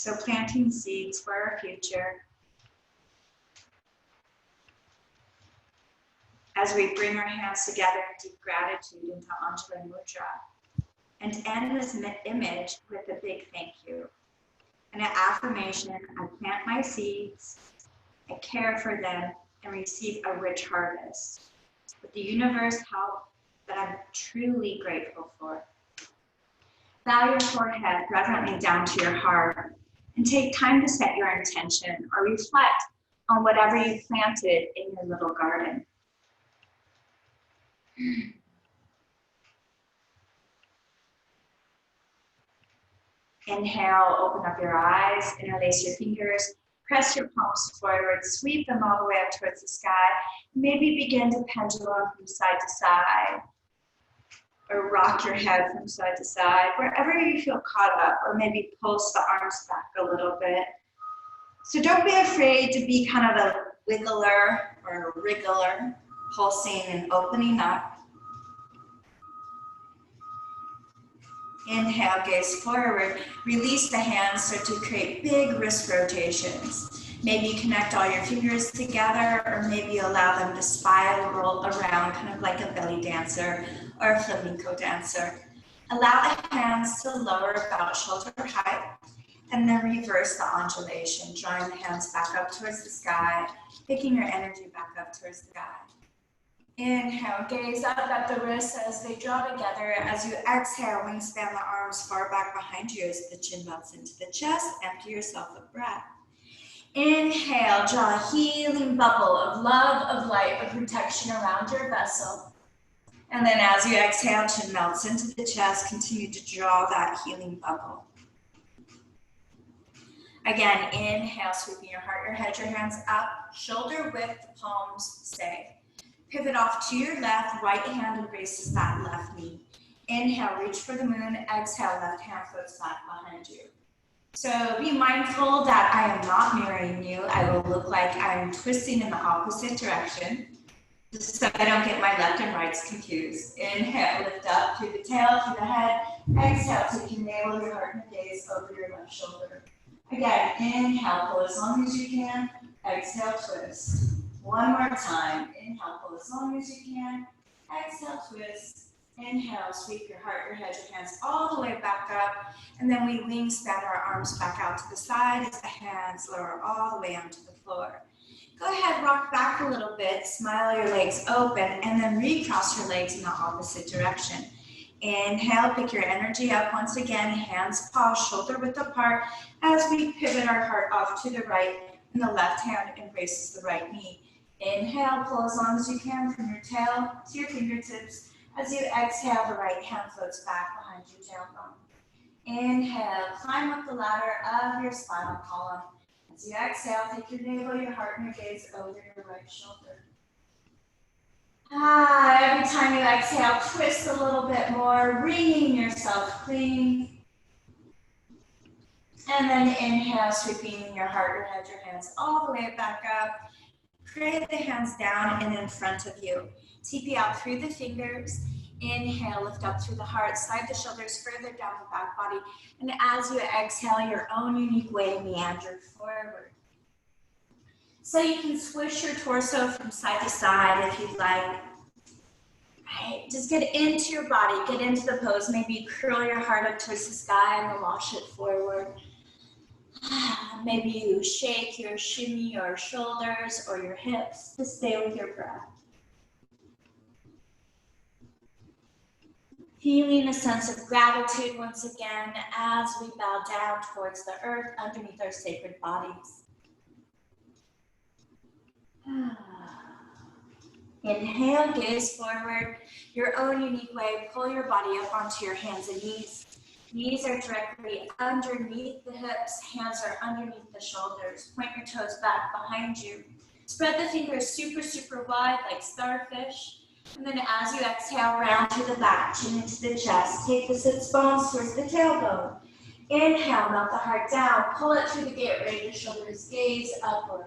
So planting seeds for our future. As we bring our hands together in deep gratitude into Anjali Mudra. And end this image with a big thank you. And an affirmation, I plant my seeds, I care for them, and receive a rich harvest. With the universe help that I'm truly grateful for. Bow your forehead reverently down to your heart and take time to set your intention or reflect on whatever you planted in your little garden. Inhale, open up your eyes, interlace your fingers, press your palms forward, sweep them all the way up towards the sky. Maybe begin to pendulum from side to side, or rock your head from side to side, wherever you feel caught up, or maybe pulse the arms back a little bit. So don't be afraid to be kind of a wiggler or a wriggler, pulsing and opening up. Inhale, gaze forward. Release the hands, start to create big wrist rotations. Maybe connect all your fingers together, or maybe allow them to spiral around, kind of like a belly dancer or a flamenco dancer. Allow the hands to lower about shoulder height, and then reverse the undulation, drawing the hands back up towards the sky, picking your energy back up towards the sky. Inhale, gaze up at the wrists as they draw together. As you exhale, wingspan the arms far back behind you as the chin melts into the chest. Empty yourself of breath. Inhale, draw a healing bubble of love, of light, of protection around your vessel. And then as you exhale, chin melts into the chest. Continue to draw that healing bubble. Again, inhale, sweeping your heart, your head, your hands up, shoulder width, palms stay. Pivot off to your left, right hand embraces that left knee. Inhale, reach for the moon. Exhale, left hand floats flat behind you. So be mindful that I am not mirroring you. I will look like I'm twisting in the opposite direction, just so I don't get my left and rights confused. Inhale, lift up through the tail, through the head. Exhale, take your navel, your heart, and gaze over your left shoulder. Again, inhale, pull as long as you can. Exhale, twist. One more time. Inhale, pull as long as you can. Exhale, twist. Inhale, sweep your heart, your head, your hands all the way back up. And then we wingspan our arms back out to the side as the hands lower all the way onto the floor. Go ahead, rock back a little bit, smile your legs open, and then recross your legs in the opposite direction. Inhale, pick your energy up once again, hands pause, shoulder width apart as we pivot our heart off to the right and the left hand embraces the right knee. Inhale, pull as long as you can from your tail to your fingertips. As you exhale, the right hand floats back behind your tailbone. Inhale, climb up the ladder of your spinal column. As you exhale, take your navel, your heart, and your gaze over your right shoulder. Every time you exhale, twist a little bit more, wringing yourself clean. And then inhale, sweeping your heart, your head, your hands all the way back up. Pray the hands down and in front of you. TP out through the fingers. Inhale, lift up through the heart, slide the shoulders further down the back body. And as you exhale, your own unique way, meander forward. So you can swish your torso from side to side if you'd like. Right, just get into your body, get into the pose. Maybe curl your heart up towards the sky and wash it forward. Maybe you shake your shimmy your shoulders or your hips to stay with your breath. Feeling a sense of gratitude once again as we bow down towards the earth underneath our sacred bodies. Inhale, gaze forward, your own unique way. Pull your body up onto your hands and knees. Knees are directly underneath the hips, hands are underneath the shoulders. Point your toes back behind you. Spread the fingers super, super wide like starfish. And then as you exhale, round to the back, chin into the chest. Take the sits bones towards the tailbone. Inhale, melt the heart down. Pull it through the gateway, the shoulders gaze upward.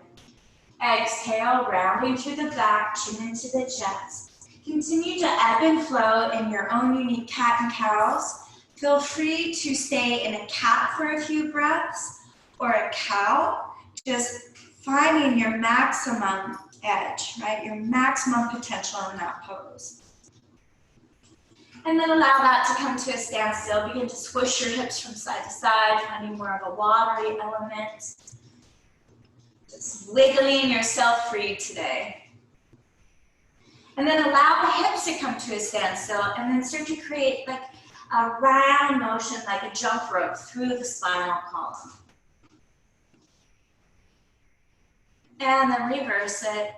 Exhale, rounding to the back, chin into the chest. Continue to ebb and flow in your own unique cat and cows. Feel free to stay in a cat for a few breaths, or a cow, just finding your maximum edge, right? Your maximum potential in that pose. And then allow that to come to a standstill. Begin to swoosh your hips from side to side, finding more of a watery element. Just wiggling yourself free today. And then allow the hips to come to a standstill, and then start to create like a round motion, like a jump rope through the spinal column. And then reverse it.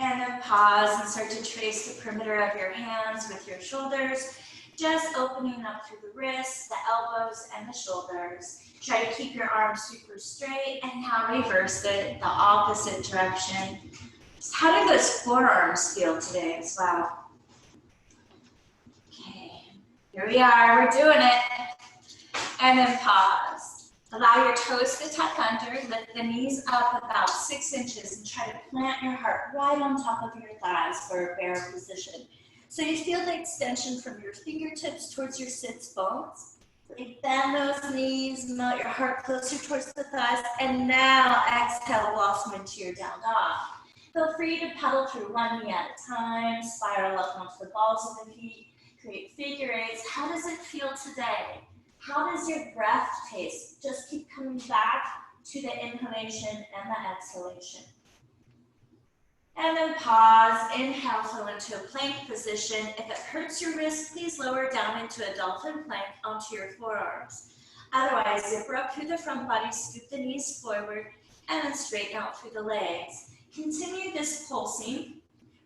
And then pause and start to trace the perimeter of your hands with your shoulders, just opening up through the wrists, the elbows, and the shoulders. Try to keep your arms super straight, and now reverse it the opposite direction. So how do those forearms feel today as well? Okay, here we are, we're doing it. And then pause. Allow your toes to tuck under, lift the knees up about 6 inches, and try to plant your heart right on top of your thighs for a bear position. So you feel the extension from your fingertips towards your sits bones. Really bend those knees, melt your heart closer towards the thighs, and now exhale, blossom into your down dog. Feel free to pedal through one knee at a time, spiral up onto the balls of the feet, create figure eights. How does it feel today? How does your breath taste? Just keep coming back to the inhalation and the exhalation. And then pause, inhale, flow into a plank position. If it hurts your wrist, please lower down into a dolphin plank onto your forearms. Otherwise, zipper up through the front body, scoop the knees forward, and then straighten out through the legs. Continue this pulsing.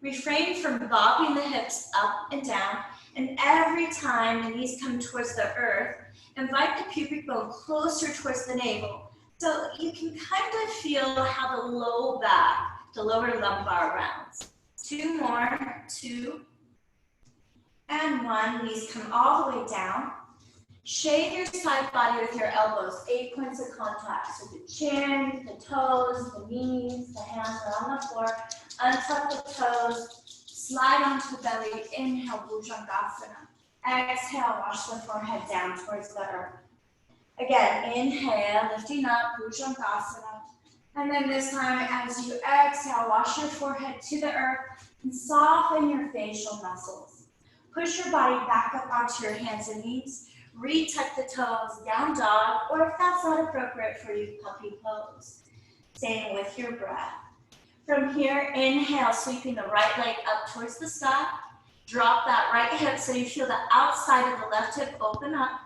Refrain from bobbing the hips up and down, and every time the knees come towards the earth, invite the pubic bone closer towards the navel, so you can kind of feel how the low back, the lower lumbar rounds. 2 more, 2, and 1. Knees come all the way down. Shade your side body with your elbows, 8 points of contact. So the chin, the toes, the knees, the hands are on the floor. Untuck the toes, slide onto the belly, inhale, Bhujangasana. Exhale, wash the forehead down towards the earth. Again, inhale, lifting up, Bhujangasana. And then this time, as you exhale, wash your forehead to the earth and soften your facial muscles. Push your body back up onto your hands and knees. Retuck the toes, down dog, or if that's not appropriate for you, puppy pose. Staying with your breath. From here, inhale, sweeping the right leg up towards the sky. Drop that right hip so you feel the outside of the left hip open up.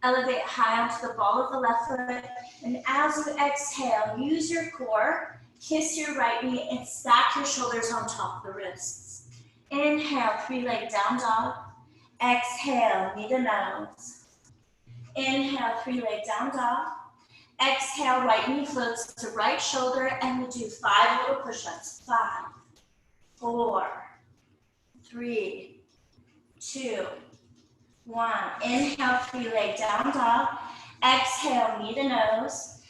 Elevate high onto the ball of the left foot. And as you exhale, use your core, kiss your right knee, and stack your shoulders on top of the wrists. Inhale, 3-leg down dog. Exhale, knee to nose. Inhale, 3-leg down dog. Exhale, right knee floats to right shoulder, and we'll do 5 little push-ups. 5, 4, 3, 2, 1. Inhale, 3-leg down dog. Exhale, knee to nose.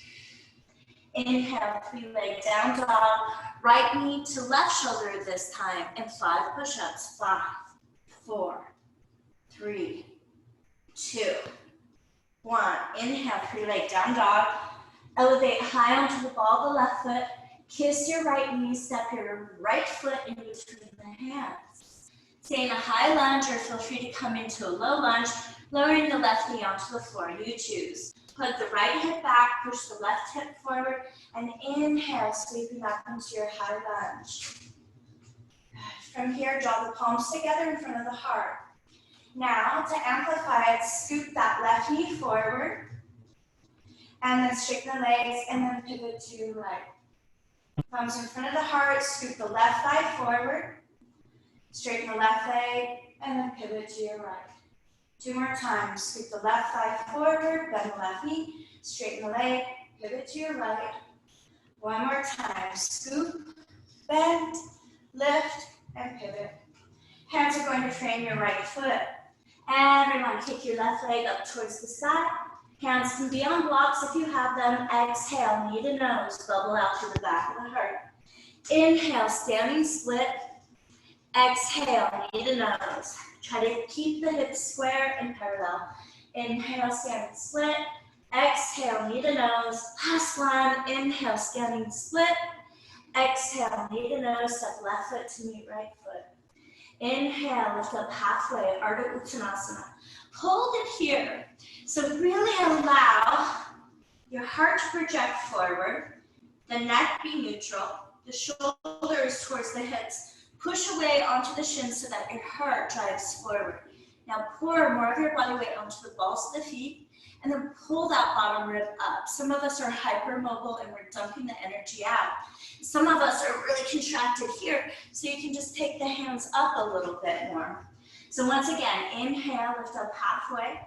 Inhale, 3-leg down dog. Right knee to left shoulder this time, and 5 push-ups. 5, 4, 3, 2, 1. Inhale, 3-leg down dog. Elevate high onto the ball of the left foot. Kiss your right knee, step your right foot in between the hands. Stay in a high lunge, or feel free to come into a low lunge, lowering the left knee onto the floor. You choose. Put the right hip back, push the left hip forward, and inhale, sweeping up into your high lunge. From here, draw the palms together in front of the heart. Now, to amplify it, scoop that left knee forward, and then straighten the legs, and then pivot to your right. Palms in front of the heart, scoop the left thigh forward, straighten the left leg, and then pivot to your right. 2 more times, scoop the left thigh forward, bend the left knee, straighten the leg, pivot to your right. 1 more time, scoop, bend, lift, and pivot. Hands are going to frame your right foot. Everyone, kick your left leg up towards the sky. Hands can be on blocks if you have them. Exhale, knee to nose, bubble out to the back of the heart. Inhale, standing split. Exhale, knee to nose. Try to keep the hips square and parallel. Inhale, standing split. Exhale, knee to nose. Last one. Inhale, standing split. Exhale, knee to nose. Step left foot to meet right foot. Inhale, lift up halfway, Ardha Uttanasana. Hold it here. So really allow your heart to project forward, the neck be neutral, the shoulders towards the hips. Push away onto the shins so that your heart drives forward. Now pour more of your body weight onto the balls of the feet, and then pull that bottom rib up. Some of us are hypermobile and we're dumping the energy out. Some of us are really contracted here, so you can just take the hands up a little bit more. So once again, inhale, lift up halfway.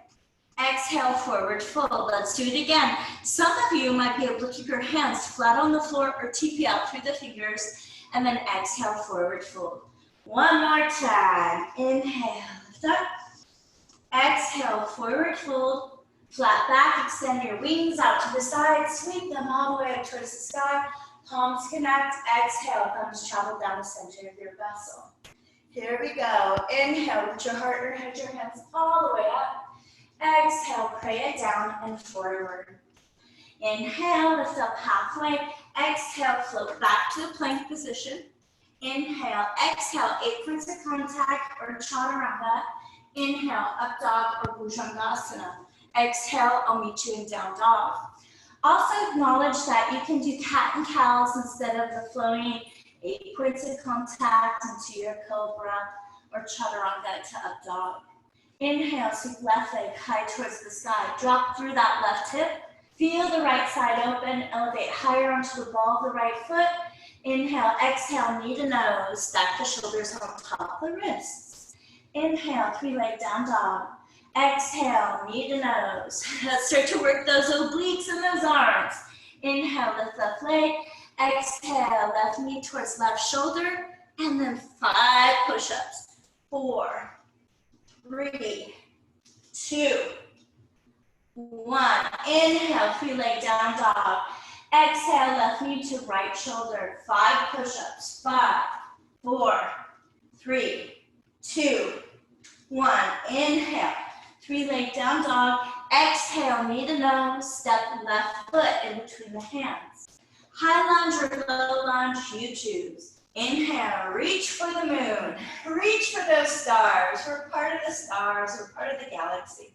Exhale, forward fold. Let's do it again. Some of you might be able to keep your hands flat on the floor or TP out through the fingers, and then exhale, forward fold. One more time. Inhale, lift up. Exhale, forward fold. Flat back, extend your wings out to the side. Sweep them all the way up towards the sky. Palms connect. Exhale, thumbs travel down the center of your vessel. Here we go. Inhale, lift your heart, your head, your hands all the way up. Exhale, pray it down and forward. Inhale, lift up halfway. Exhale, float back to the plank position. Inhale, exhale, 8 points of contact or chaturanga. Inhale, up dog or bhujangasana. Exhale, I'll meet you in down dog. Also acknowledge that you can do cat and cows instead of the flowing 8 points of contact into your cobra or chaturanga to up dog. Inhale, sweep left leg high towards the sky. Drop through that left hip. Feel the right side open. Elevate higher onto the ball of the right foot. Inhale, exhale, knee to nose. Stack the shoulders on top of the wrists. Inhale, 3-leg down dog. Exhale, knee to nose. Let's start to work those obliques and those arms. Inhale, lift left leg. Exhale, left knee towards left shoulder. And then 5 push-ups. 4, 3, 2, 1. Inhale, 3-leg down dog. Exhale, left knee to right shoulder. 5 push-ups. 5, 4, 3, 2, 1. Inhale, 3-leg down dog. Exhale, knee to nose. Step left foot in between the hands. High lunge or low lunge, you choose. Inhale, reach for the moon. Reach for those stars. We're part of the stars. We're part of the galaxy.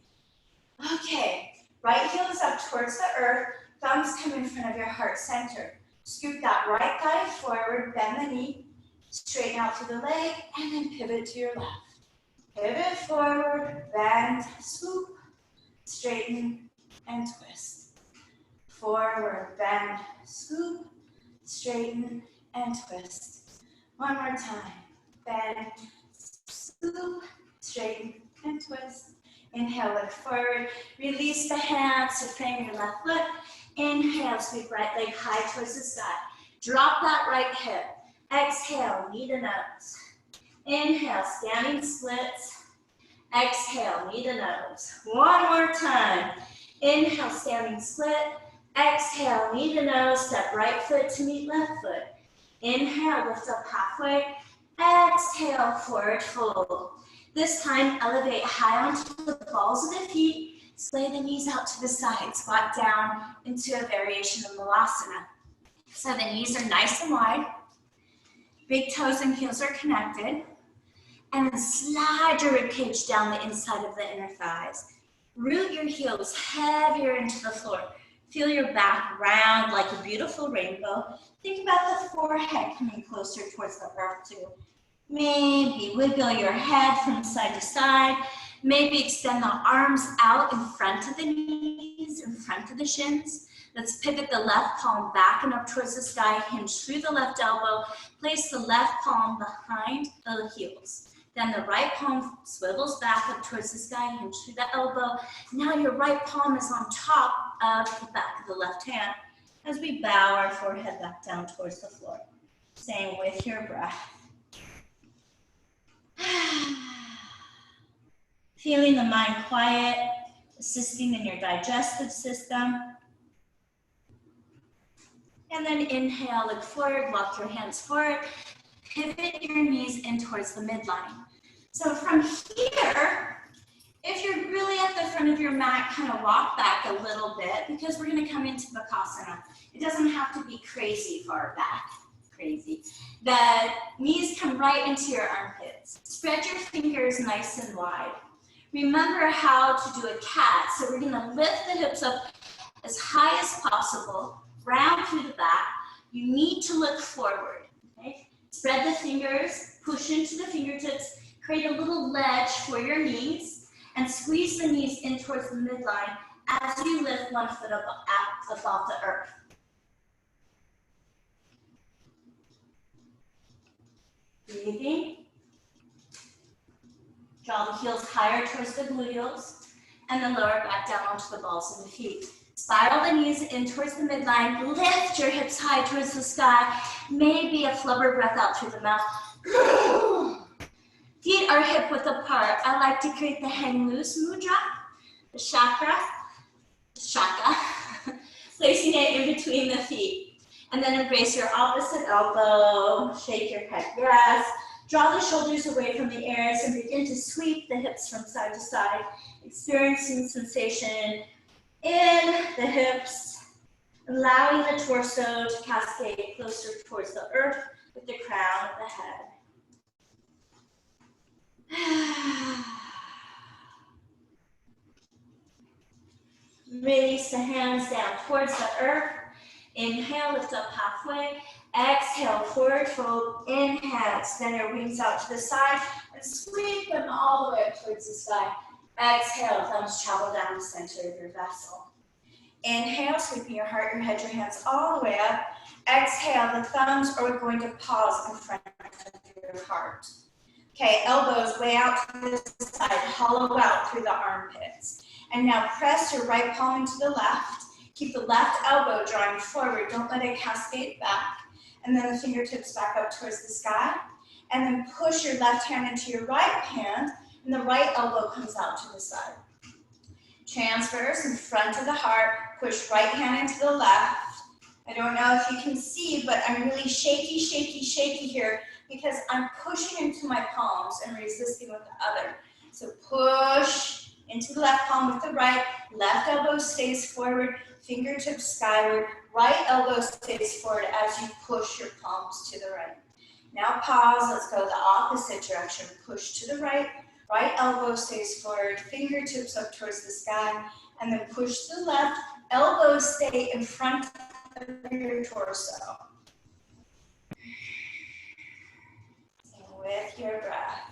Okay, right heel is up towards the earth. Thumbs come in front of your heart center. Scoop that right thigh forward, bend the knee, straighten out through the leg, and then pivot to your left. Pivot forward, bend, swoop, straighten, and twist. Forward, bend, scoop, straighten, and twist. One more time. Bend, scoop, straighten, and twist. Inhale, look forward. Release the hands to frame your left foot. Inhale, sweep right leg high towards the sky. Drop that right hip. Exhale, knee to nose. Inhale, standing splits. Exhale, knee to nose. One more time. Inhale, standing split. Exhale, knee to nose. Step right foot to meet left foot. Inhale, lift up halfway. Exhale, forward fold. This time, elevate high onto the balls of the feet. Splay the knees out to the side. Squat down into a variation of Malasana. So the knees are nice and wide. Big toes and heels are connected. And then slide your ribcage down the inside of the inner thighs. Root your heels heavier into the floor. Feel your back round like a beautiful rainbow. Think about the forehead coming closer towards the earth too. Maybe wiggle your head from side to side. Maybe extend the arms out in front of the knees, in front of the shins. Let's pivot the left palm back and up towards the sky. Hinge through the left elbow. Place the left palm behind the heels. Then the right palm swivels back up towards the sky. Hinge through the elbow. Now your right palm is on top of the back of the left hand as we bow our forehead back down towards the floor. Staying with your breath. Feeling the mind quiet, assisting in your digestive system. And then inhale, look forward, walk your hands forward. pivot your knees in towards the midline. So from here, if you're really at the front of your mat, kind of walk back a little bit because we're going to come into Bakasana. It doesn't have to be crazy far back. Crazy. The knees come right into your armpits. Spread your fingers nice and wide. Remember how to do a cat. So we're going to lift the hips up as high as possible, round through the back. You need to look forward. Okay? Spread the fingers, push into the fingertips, create a little ledge for your knees, and squeeze the knees in towards the midline as you lift one foot up above the earth. Breathing. Draw the heels higher towards the gluteals, and then lower back down onto the balls of the feet. Spiral the knees in towards the midline. Lift your hips high towards the sky. Maybe a flubber breath out through the mouth. Feet are hip width apart. I like to create the hang loose mudra, the shaka, placing it in between the feet. And then embrace your opposite elbow, shake your head, yes. Draw the shoulders away from the ears and begin to sweep the hips from side to side, experiencing sensation in the hips, allowing the torso to cascade closer towards the earth with the crown of the head. Release the hands down towards the earth. Inhale, lift up halfway. Exhale, forward fold. Inhale, extend your wings out to the side and sweep them all the way up towards the sky. Exhale, thumbs travel down the center of your vessel. Inhale, sweeping your heart, your head, your hands all the way up. Exhale, the thumbs are going to pause in front of your heart. Okay, elbows way out to the side, hollow out through the armpits. And now press your right palm into the left. Keep the left elbow drawing forward. Don't let it cascade back. And then the fingertips back up towards the sky. And then push your left hand into your right hand, and the right elbow comes out to the side. Transverse in front of the heart. Push right hand into the left. I don't know if you can see, but I'm really shaky, shaky, shaky here because I'm pushing into my palms and resisting with the other. So push into the left palm with the right. Left elbow stays forward. Fingertips skyward, right elbow stays forward as you push your palms to the right. Now pause, let's go the opposite direction. Push to the right, right elbow stays forward, fingertips up towards the sky, and then push to the left, elbows stay in front of your torso. And with your breath.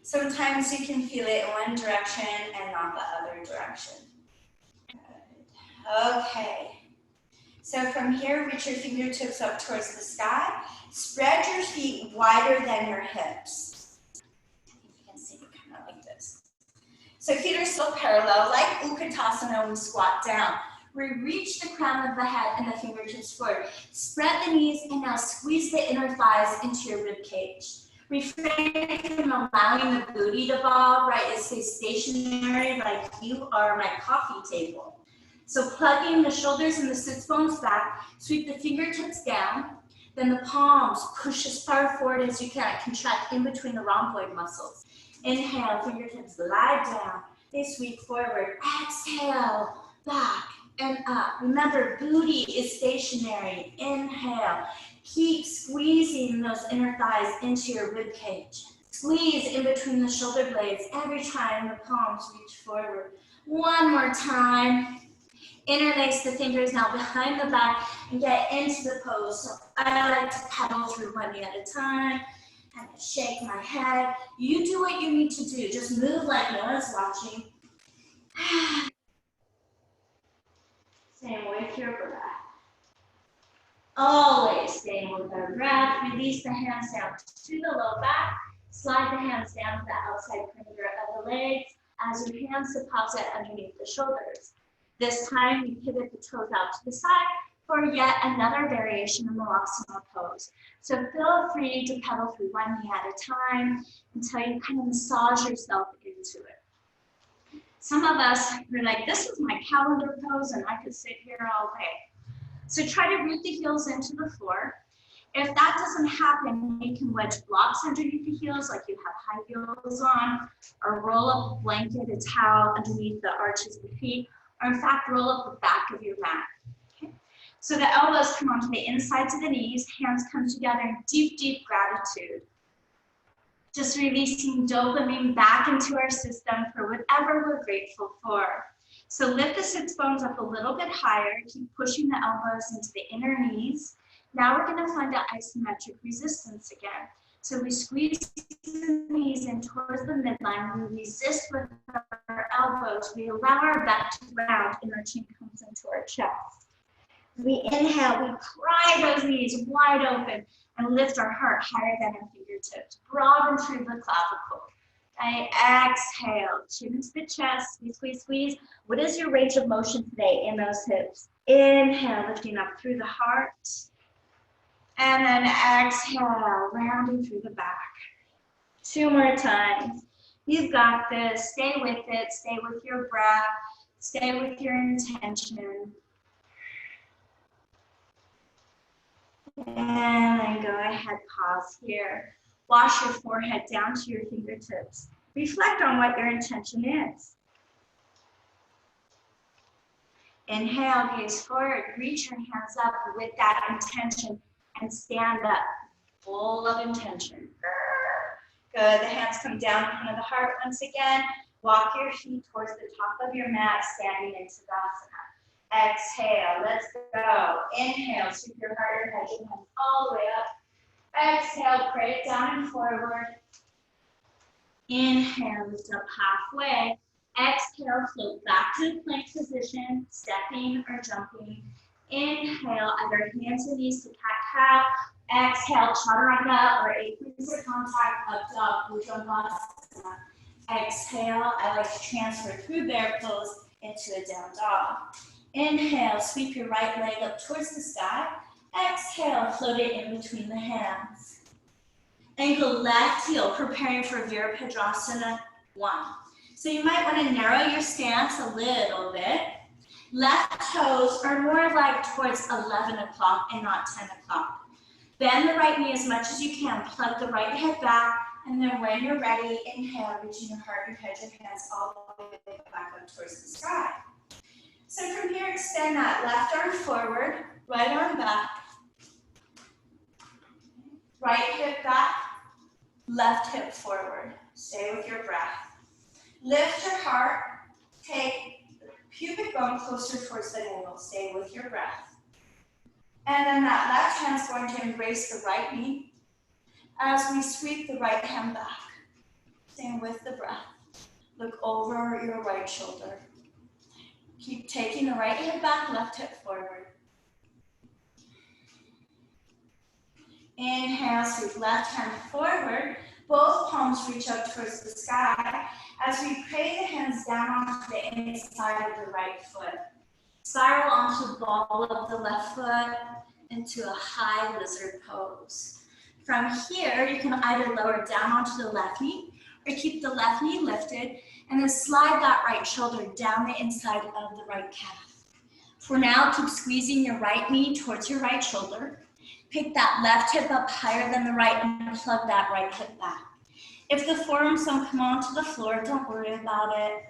Sometimes you can feel it in one direction and not the other direction. Okay, so from here, reach your fingertips up towards the sky. Spread your feet wider than your hips. If you can see, kind of like this. So feet are still parallel, like Utkatasana when we squat down. We reach the crown of the head and the fingertips forward. Spread the knees and now squeeze the inner thighs into your rib cage. Refrain from allowing the booty to bob, right? It stays stationary like you are my coffee table. So plugging the shoulders and the sits bones back, sweep the fingertips down, then the palms push as far forward as you can, contract in between the rhomboid muscles. Inhale, fingertips glide down, they sweep forward. Exhale, back and up. Remember, booty is stationary. Inhale, keep squeezing those inner thighs into your rib cage. Squeeze in between the shoulder blades every time the palms reach forward. One more time. Interlace the fingers now behind the back and get into the pose. So I like to pedal through one knee at a time, kind of shake my head. You do what you need to do. Just move like no one's watching. Same with your breath. Always staying with our breath. Release the hands down to the low back. Slide the hands down to the outside perimeter of the legs as your hands deposit underneath the shoulders. This time, you pivot the toes out to the side for yet another variation of Malasana pose. So feel free to pedal through one knee at a time until you kind of massage yourself into it. Some of us are like, this is my calendar pose and I could sit here all day. So try to root the heels into the floor If that doesn't happen, you can wedge blocks underneath the heels like you have high heels on, or roll up a blanket, a towel underneath the arches of the feet, or in fact, roll up the back of your mat. Okay? So the elbows come onto the insides of the knees, hands come together in deep, deep gratitude. Just releasing dopamine back into our system for whatever we're grateful for. So lift the sits bones up a little bit higher, keep pushing the elbows into the inner knees. Now we're gonna find an isometric resistance again. So we squeeze the knees in towards the midline, we resist with our elbows, we allow our back to round and our chin comes into our chest. We inhale, we pry those knees wide open and lift our heart higher than our fingertips. Broaden through the clavicle. Okay, exhale, chin into the chest, squeeze, squeeze, squeeze. What is your range of motion today in those hips? Inhale, lifting up through the heart. And then exhale, rounding through the back. 2 more times. You've got this. Stay with it. Stay with your breath. Stay with your intention. And then go ahead, pause here. Wash your forehead down to your fingertips. Reflect on what your intention is. Inhale, gaze forward. Reach your hands up with that intention and stand up, full of intention. Good, the hands come down in front of the heart once again. Walk your feet towards the top of your mat, standing in Tadasana. Exhale, let's go. Inhale, sweep your heart, your head, your hands all the way up. Exhale, pray it down and forward. Inhale, lift up halfway. Exhale, float back to the plank position, stepping or jumping. Inhale, either hands and knees to cat-cow. Exhale, chaturanga or 8-finger contact, up dog, Bhujangasana. Exhale, I like to transfer through bear pose into a down dog. Inhale, sweep your right leg up towards the sky. Exhale, float it in between the hands. Ankle left heel, preparing for Virabhadrasana 1. So you might want to narrow your stance a little bit. Left toes are more like towards 11 o'clock and not 10 o'clock. Bend the right knee as much as you can. Plug the right hip back, and then when you're ready, inhale, reaching your heart, your head, your hands all the way back up towards the sky. So from here, extend that left arm forward, right arm back, right hip back, left hip forward. Stay with your breath. Lift your heart, take the pubic bone closer towards the navel. Stay with your breath. And then that left hand's going to embrace the right knee as we sweep the right hand back. Staying with the breath. Look over your right shoulder. Keep taking the right hip back, left hip forward. Inhale, sweep left hand forward. Both palms reach up towards the sky as we pray the hands down onto the inside of the right foot. Spiral onto the ball of the left foot into a high lizard pose. From here, you can either lower down onto the left knee or keep the left knee lifted and then slide that right shoulder down the inside of the right calf. For now, keep squeezing your right knee towards your right shoulder. Pick that left hip up higher than the right and plug that right hip back. If the forearms don't come onto the floor, don't worry about it.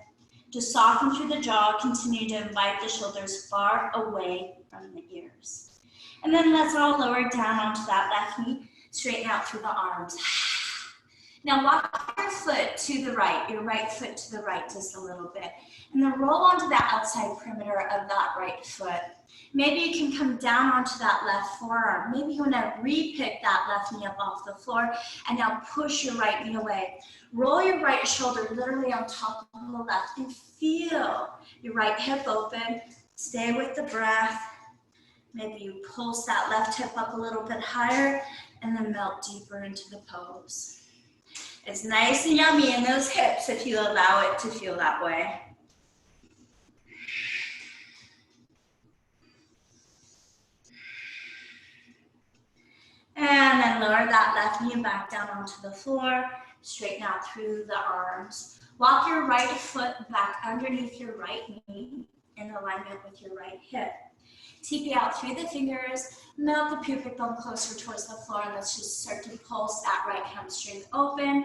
Just soften through the jaw, continue to invite the shoulders far away from the ears. And then let's all lower down onto that left knee, straighten out through the arms. Now walk your foot to the right, your right foot to the right just a little bit. And then roll onto that outside perimeter of that right foot. Maybe you can come down onto that left forearm. Maybe you want to re-pick that left knee up off the floor and now push your right knee away. Roll your right shoulder literally on top of the left and feel your right hip open. Stay with the breath. Maybe you pulse that left hip up a little bit higher and then melt deeper into the pose. It's nice and yummy in those hips if you allow it to feel that way. And then lower that left knee back down onto the floor. Straighten out through the arms. Walk your right foot back underneath your right knee in alignment with your right hip. TP out through the fingers, melt the pubic bone closer towards the floor, and let's just start to pulse that right hamstring open.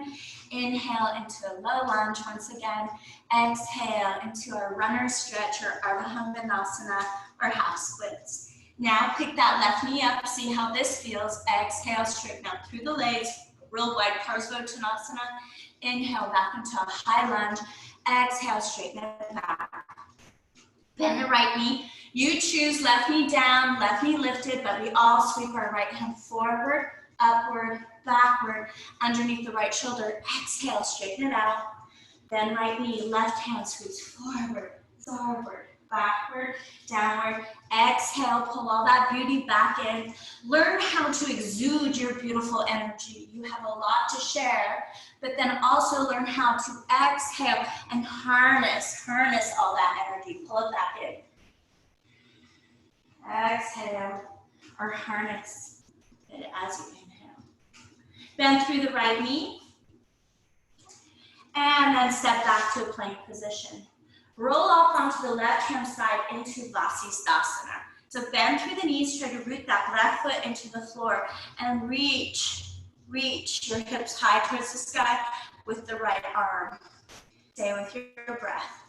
Inhale into a low lunge once again. Exhale into our runner stretch or Ardha Vanasana or half splits. Now pick that left knee up, see how this feels. Exhale, straighten out through the legs, real wide Parsvottanasana. Inhale back into a high lunge. Exhale, straighten it back. Bend the right knee. You choose left knee down, left knee lifted, but we all sweep our right hand forward, upward, backward, underneath the right shoulder. Exhale, straighten it out. Then right knee, left hand squeeze forward, forward, backward, downward. Exhale, pull all that beauty back in. Learn how to exude your beautiful energy. You have a lot to share, but then also learn how to exhale and harness all that energy. Pull it back in. Exhale or harness it as you inhale. Bend through the right knee and then step back to a plank position. Roll off onto the left-hand side into Vasisthasana. So bend through the knees, try to root that left foot into the floor and reach your hips high towards the sky with the right arm. Stay with your breath.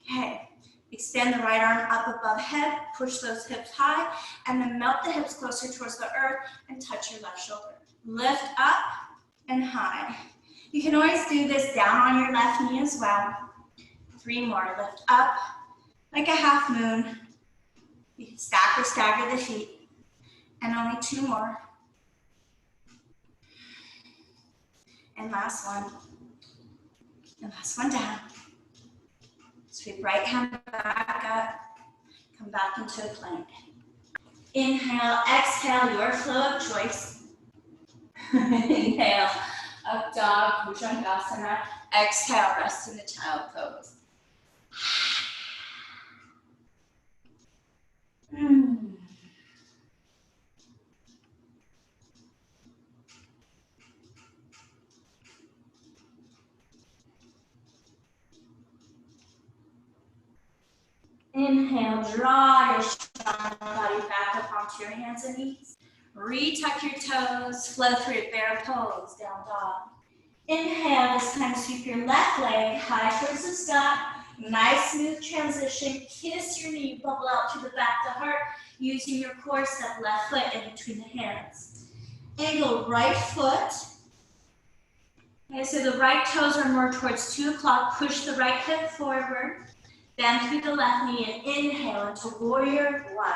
Okay, extend the right arm up above head, push those hips high, and then melt the hips closer towards the earth and touch your left shoulder. Lift up and high. You can always do this down on your left knee as well. 3 more, lift up like a half moon. You can stack or stagger the feet. And only 2 more. And last one. And last one down. Sweep right hand back up. Come back into a plank. Inhale, exhale, your flow of choice. Inhale, up dog, Bhujangasana. Exhale, rest in the child pose. Inhale, draw your strong body back up onto your hands and knees. Retuck your toes, flow through it, bear pose, down dog. Inhale, this time sweep your left leg high towards the sky. Nice smooth transition. Kiss your knee, bubble out to the back to heart, using your core, step left foot in between the hands. Angle right foot. Okay, so the right toes are more towards 2 o'clock. Push the right hip forward. Bend through the left knee and inhale into warrior 1.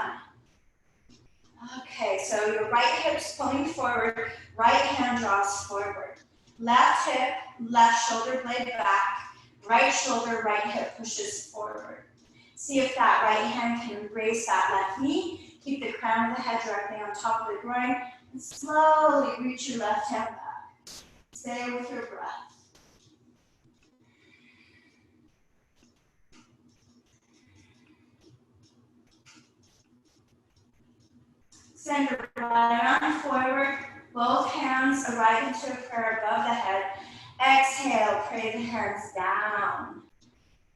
Okay, so your right hip's pulling forward, right hand draws forward. Left hip, left shoulder blade back, right shoulder, right hip pushes forward. See if that right hand can embrace that left knee. Keep the crown of the head directly on top of the groin and slowly reach your left hand back. Stay with your breath. Send your right arm forward, both hands arrive into a prayer above the head. Exhale, pray the hands down.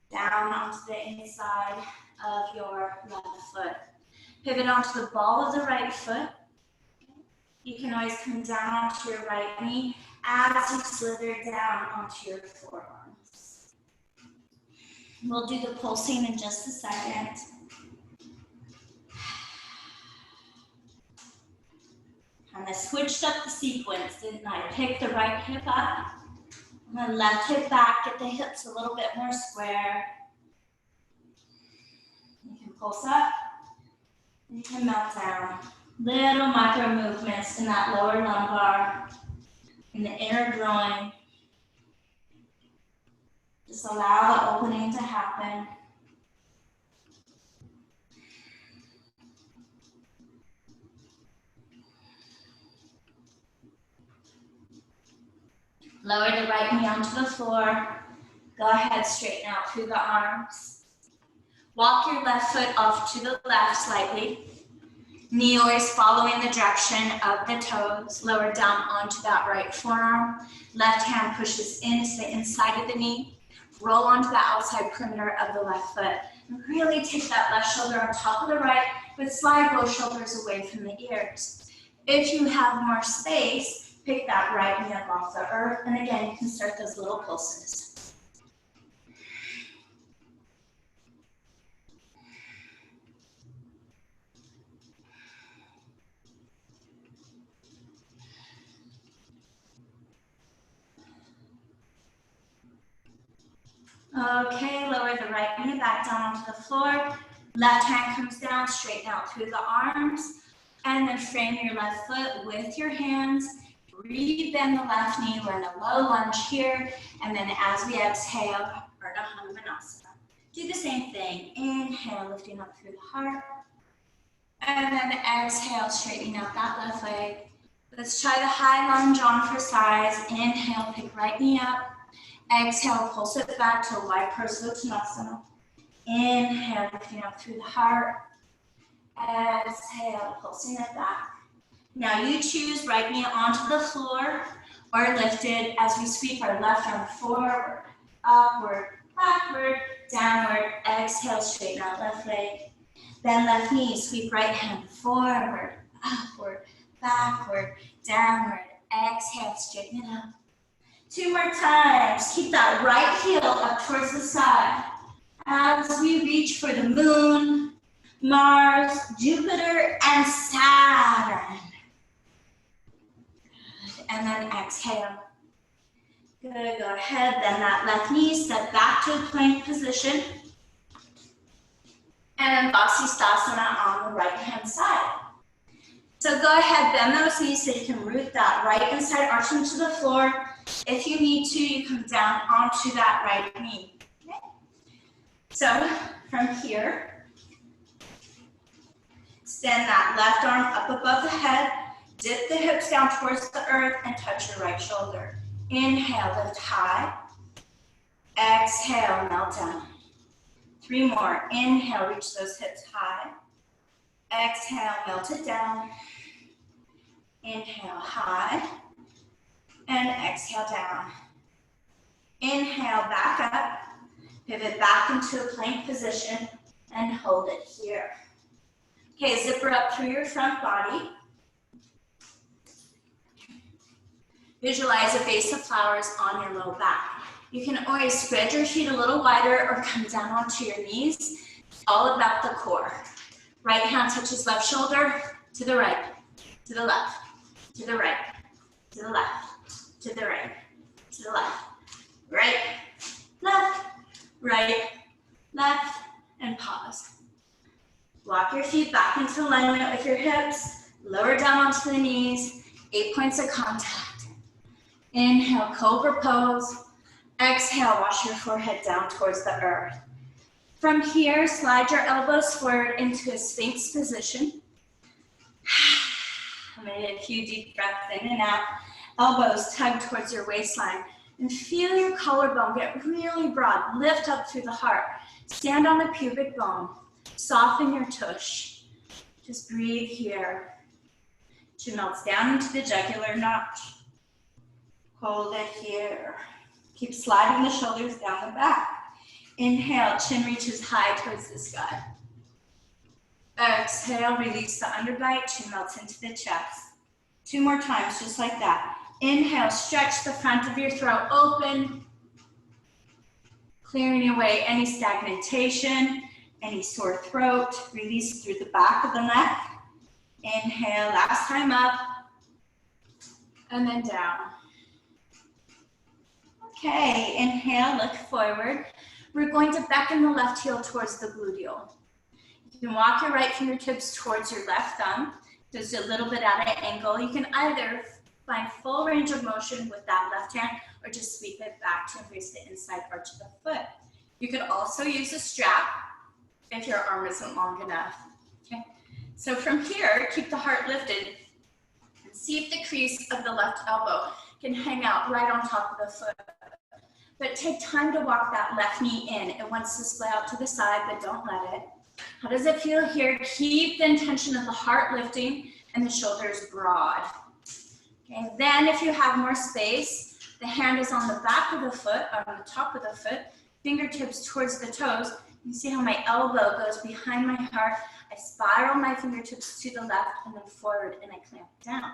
Down onto the inside of your left foot. Pivot onto the ball of the right foot. You can always come down onto your right knee as you slither down onto your forearms. We'll do the pulsing in just a second. And I switched up the sequence, didn't I? Pick the right hip up, and then left hip back, get the hips a little bit more square. You can pulse up, and you can melt down. Little micro movements in that lower lumbar, in the inner groin. Just allow the opening to happen. Lower the right knee onto the floor. Go ahead, straighten out through the arms. Walk your left foot off to the left slightly. Knee always following the direction of the toes. Lower down onto that right forearm. Left hand pushes into the inside of the knee. Roll onto the outside perimeter of the left foot. Really take that left shoulder on top of the right, but slide both shoulders away from the ears. If you have more space, pick that right knee up off the earth, and again, you can start those little pulses. Okay, lower the right knee back down onto the floor. Left hand comes down, straighten out through the arms, and then frame your left foot with your hands. Rebend the left knee. We're in a low lunge here, and then as we exhale, Ardha Hanumanasana. Do the same thing. Inhale, lifting up through the heart, and then exhale, straightening out that left leg. Let's try the high lunge on for size. Inhale, pick right knee up. Exhale, pulse it back to a wide Parsvottanasana. Inhale, lifting up through the heart. Exhale, pulsing it back. Now you choose right knee onto the floor or lifted as we sweep our left arm forward, upward, backward, downward. Exhale, straighten out left leg. Then left knee, sweep right hand forward, upward, backward, downward. Exhale, straighten it up. 2 more times. Keep that right heel up towards the side. As we reach for the moon, Mars, Jupiter, and Saturn. Good. And then exhale. Good. Go ahead. Then that left knee, step back to a plank position. And Vasisthasana on the right hand side. So go ahead, bend those knees so you can root that right inside arch into the floor. If you need to, you come down onto that right knee. Okay? So from here, extend that left arm up above the head, dip the hips down towards the earth, and touch your right shoulder. Inhale, lift high. Exhale, melt down. 3 more. Inhale, reach those hips high. Exhale, melt it down. Inhale, high. And exhale down. Inhale, back up. Pivot back into a plank position and hold it here. Okay, zipper up through your front body. Visualize a vase of flowers on your low back. You can always spread your feet a little wider or come down onto your knees. It's all about the core. Right hand touches left shoulder, to the right, to the left, to the right, to the left, to the right, to the left, right, left, and pause. Walk your feet back into alignment with your hips, lower down onto the knees, 8 points of contact. Inhale, cobra pose. Exhale, wash your forehead down towards the earth. From here, slide your elbows forward into a Sphinx position. Maybe a few deep breaths in and out. Elbows tug towards your waistline. And feel your collarbone get really broad. Lift up through the heart. Stand on the pubic bone. Soften your tush. Just breathe here. Chin melts down into the jugular notch. Hold it here. Keep sliding the shoulders down the back. Inhale, chin reaches high towards the sky. Exhale, release the underbite, chin melts into the chest. 2 more times, just like that. Inhale, stretch the front of your throat open, clearing away any stagnation, any sore throat. Release through the back of the neck. Inhale, last time up, and then down. Okay, inhale, look forward. We're going to beckon the left heel towards the gluteal. You can walk your right fingertips towards your left thumb, just a little bit at an angle. You can either find full range of motion with that left hand or just sweep it back to embrace the inside arch of the foot. You could also use a strap if your arm isn't long enough. Okay, so from here, keep the heart lifted and see if the crease of the left elbow can hang out right on top of the foot. But take time to walk that left knee in. It wants to splay out to the side, but don't let it. How does it feel here? Keep the intention of the heart lifting and the shoulders broad. Okay, then if you have more space, the hand is on the back of the foot, on the top of the foot, fingertips towards the toes. You see how my elbow goes behind my heart. I spiral my fingertips to the left and then forward, and I clamp down.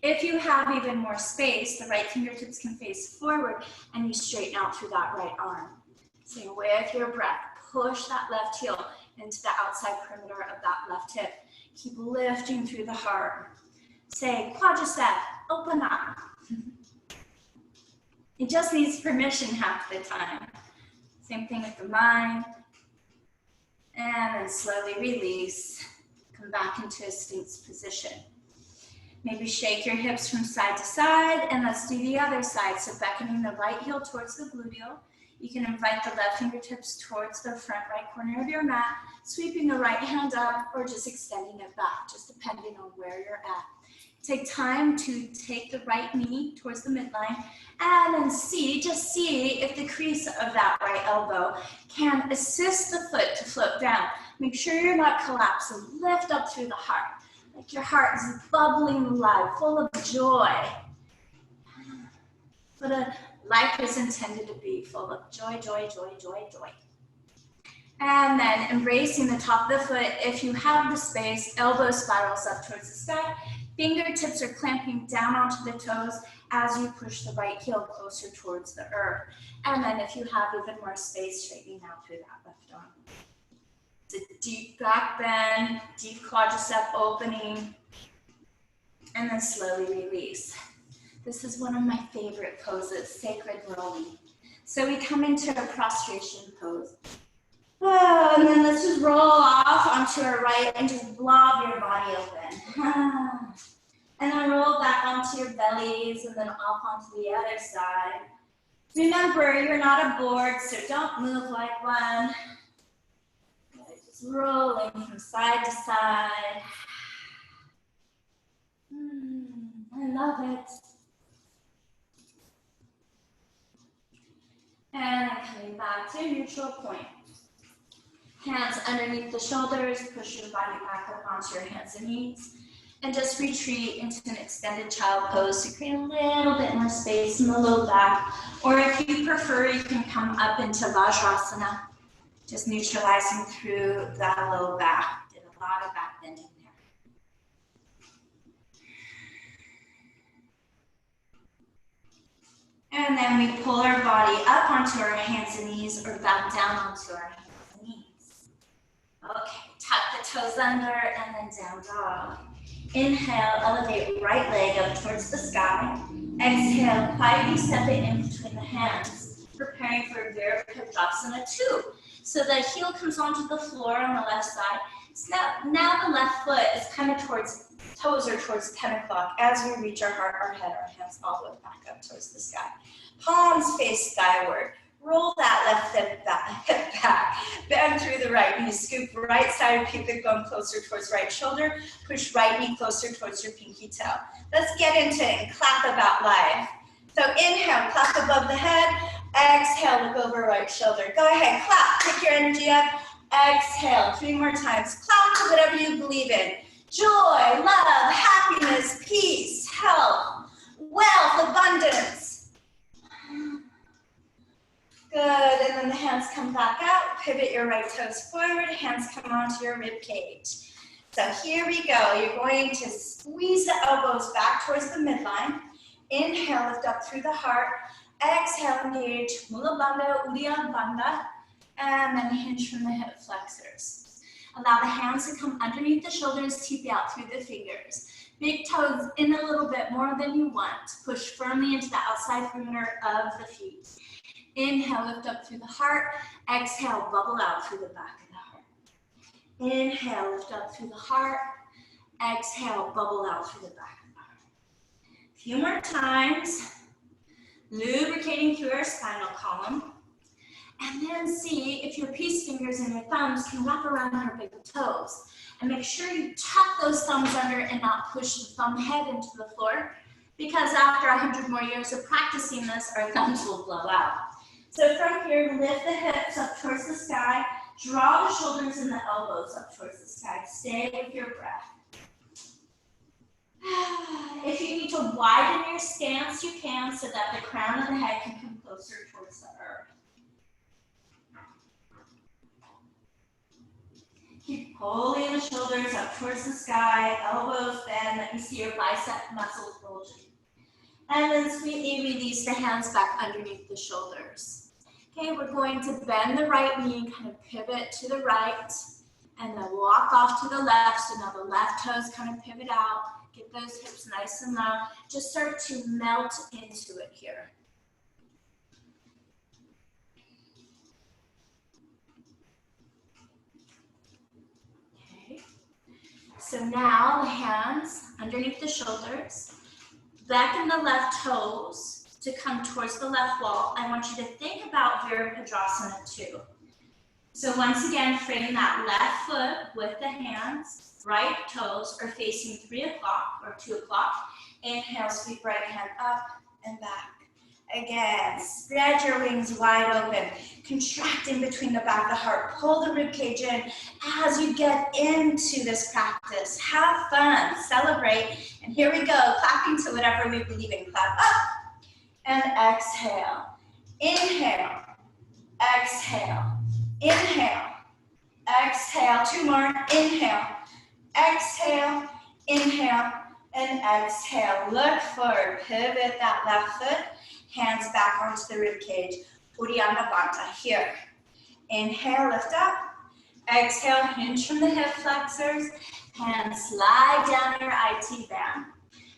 If you have even more space, the right fingertips can face forward and you straighten out through that right arm. So with your breath, push that left heel into the outside perimeter of that left hip. Keep lifting through the heart. Say, quadricep, open up. It just needs permission half the time. Same thing with the mind. And then slowly release. Come back into a stance position. Maybe shake your hips from side to side, and let's do the other side. So beckoning the right heel towards the gluteal. You can invite the left fingertips towards the front right corner of your mat, sweeping the right hand up, or just extending it back, just depending on where you're at. Take time to take the right knee towards the midline, and then just see if the crease of that right elbow can assist the foot to float down. Make sure you're not collapsing. Lift up through the heart. Like your heart is bubbling alive, full of joy. But life is intended to be full of joy, joy, joy, joy, joy. And then embracing the top of the foot. If you have the space, elbow spirals up towards the sky. Fingertips are clamping down onto the toes as you push the right heel closer towards the earth. And then if you have even more space, straightening out through that left arm. It's a deep back bend, deep quadricep opening, and then slowly release. This is one of my favorite poses, sacred rolling. So we come into a prostration pose. Oh, and then let's just roll off onto our right and just blob your body open. And then roll back onto your bellies and then off onto the other side. Remember, you're not a board, so don't move like one. Just rolling from side to side. I love it. And coming back to neutral point. Hands underneath the shoulders, push your body back up onto your hands and knees. And just retreat into an extended child pose to create a little bit more space in the low back. Or if you prefer, you can come up into Vajrasana, just neutralizing through that low back. Did a lot of back bending there. And then we pull our body up onto our hands and knees or back down onto our hands and knees. Okay, tuck the toes under and then down dog. Inhale, elevate right leg up towards the sky. Exhale, quietly step it in between the hands, preparing for Virabhadrasana 2. So the heel comes onto the floor on the left side. So now the left foot is kind of toes are towards 10 o'clock. As we reach our heart, our head, our hands all the way back up towards the sky. Palms face skyward. Roll that left hip back, bend through the right knee, scoop right side pubic bone closer towards right shoulder, push right knee closer towards your pinky toe. Let's get into it and clap about life. So inhale, clap above the head, exhale, look over right shoulder. Go ahead, clap, pick your energy up, exhale, 3 more times. Clap to whatever you believe in. Joy, love, happiness, peace, health, wealth, abundance. Good, and then the hands come back out, pivot your right toes forward, hands come onto your rib cage. So here we go, you're going to squeeze the elbows back towards the midline. Inhale, lift up through the heart. Exhale, engage Mula Bandha, Uddiyana Bandha, and then hinge from the hip flexors. Allow the hands to come underneath the shoulders, teeth out through the fingers. Big toes in a little bit more than you want. Push firmly into the outside perimeter of the feet. Inhale, lift up through the heart. Exhale, bubble out through the back of the heart. Inhale, lift up through the heart. Exhale, bubble out through the back of the heart. A few more times. Lubricating through our spinal column. And then see if your peace fingers and your thumbs can wrap around our big toes. And make sure you tuck those thumbs under and not push the thumb head into the floor. Because after 100 more years of practicing this, our thumbs will blow out. So from here, lift the hips up towards the sky. Draw the shoulders and the elbows up towards the sky. Stay with your breath. If you need to widen your stance, you can, so that the crown of the head can come closer towards the earth. Pulling the shoulders up towards the sky, elbows bend, let me see your bicep muscles bulging. And then sweetly release the hands back underneath the shoulders. Okay, we're going to bend the right knee, kind of pivot to the right, and then walk off to the left. So now the left toes kind of pivot out. Get those hips nice and low. Just start to melt into it here. Okay. So now the hands underneath the shoulders. Beckon the left toes to come towards the left wall. I want you to think about Virabhadrasana 2. So once again, frame that left foot with the hands, right toes are facing 3 o'clock or 2 o'clock. Inhale, sweep right hand up and back. Again, spread your wings wide open, contracting between the back of the heart. Pull the rib cage in as you get into this practice. Have fun, celebrate, and here we go, clapping to whatever we believe in. Clap up and exhale. Inhale, exhale, inhale, exhale. 2 more, inhale, exhale, inhale, and exhale. Look forward, pivot that left foot. Hands back onto the rib cage. Uddiyana Bandha here. Inhale, lift up. Exhale, hinge from the hip flexors. Hands slide down your IT band.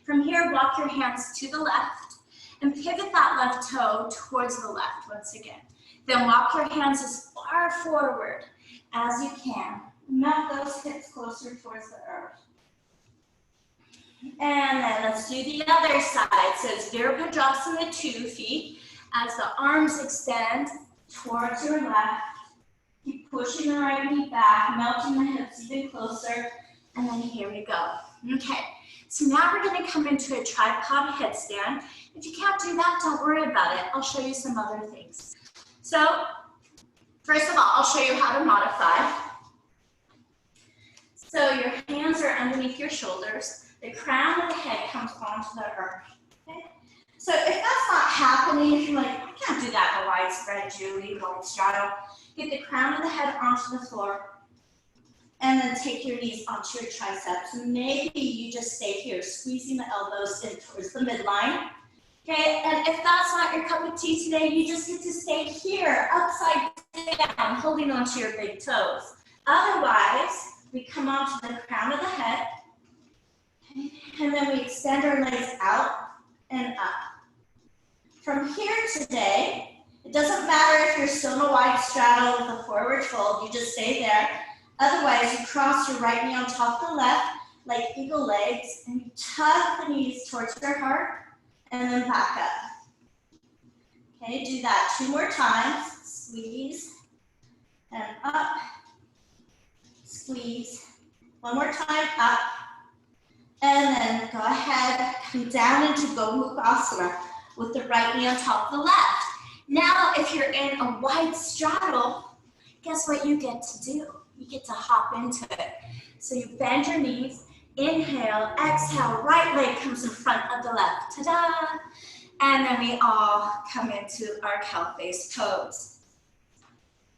From here, walk your hands to the left and pivot that left toe towards the left once again. Then walk your hands as far forward as you can. Melt those hips closer towards the earth. And then let's do the other side. So it's Virabhadrasana 2 feet. As the arms extend towards your left, keep pushing the right knee back, melting the hips even closer. And then here we go. Okay, so now we're going to come into a tripod headstand. If you can't do that, don't worry about it. I'll show you some other things. So first of all, I'll show you how to modify. So your hands are underneath your shoulders. The crown of the head comes onto the earth. Okay? So if that's not happening, if you're like, I can't do that in a widespread Julie, wide straddle, get the crown of the head onto the floor, and then take your knees onto your triceps. Maybe you just stay here, squeezing the elbows in towards the midline. Okay, and if that's not your cup of tea today, you just get to stay here, upside down, holding onto your big toes. Otherwise, we come onto the crown of the head, and then we extend our legs out and up. From here today, it doesn't matter if you're still in a wide straddle with a forward fold, you just stay there. Otherwise, you cross your right knee on top of the left, like eagle legs, and you tug the knees towards your heart, and then back up. Okay, do that 2 more times. Squeeze, and up, squeeze. 1 more time, up. And then go ahead, come down into Gomukhasana with the right knee on top of the left. Now, if you're in a wide straddle, guess what you get to do? You get to hop into it. So you bend your knees, inhale, exhale, right leg comes in front of the left, ta-da! And then we all come into our cow face pose.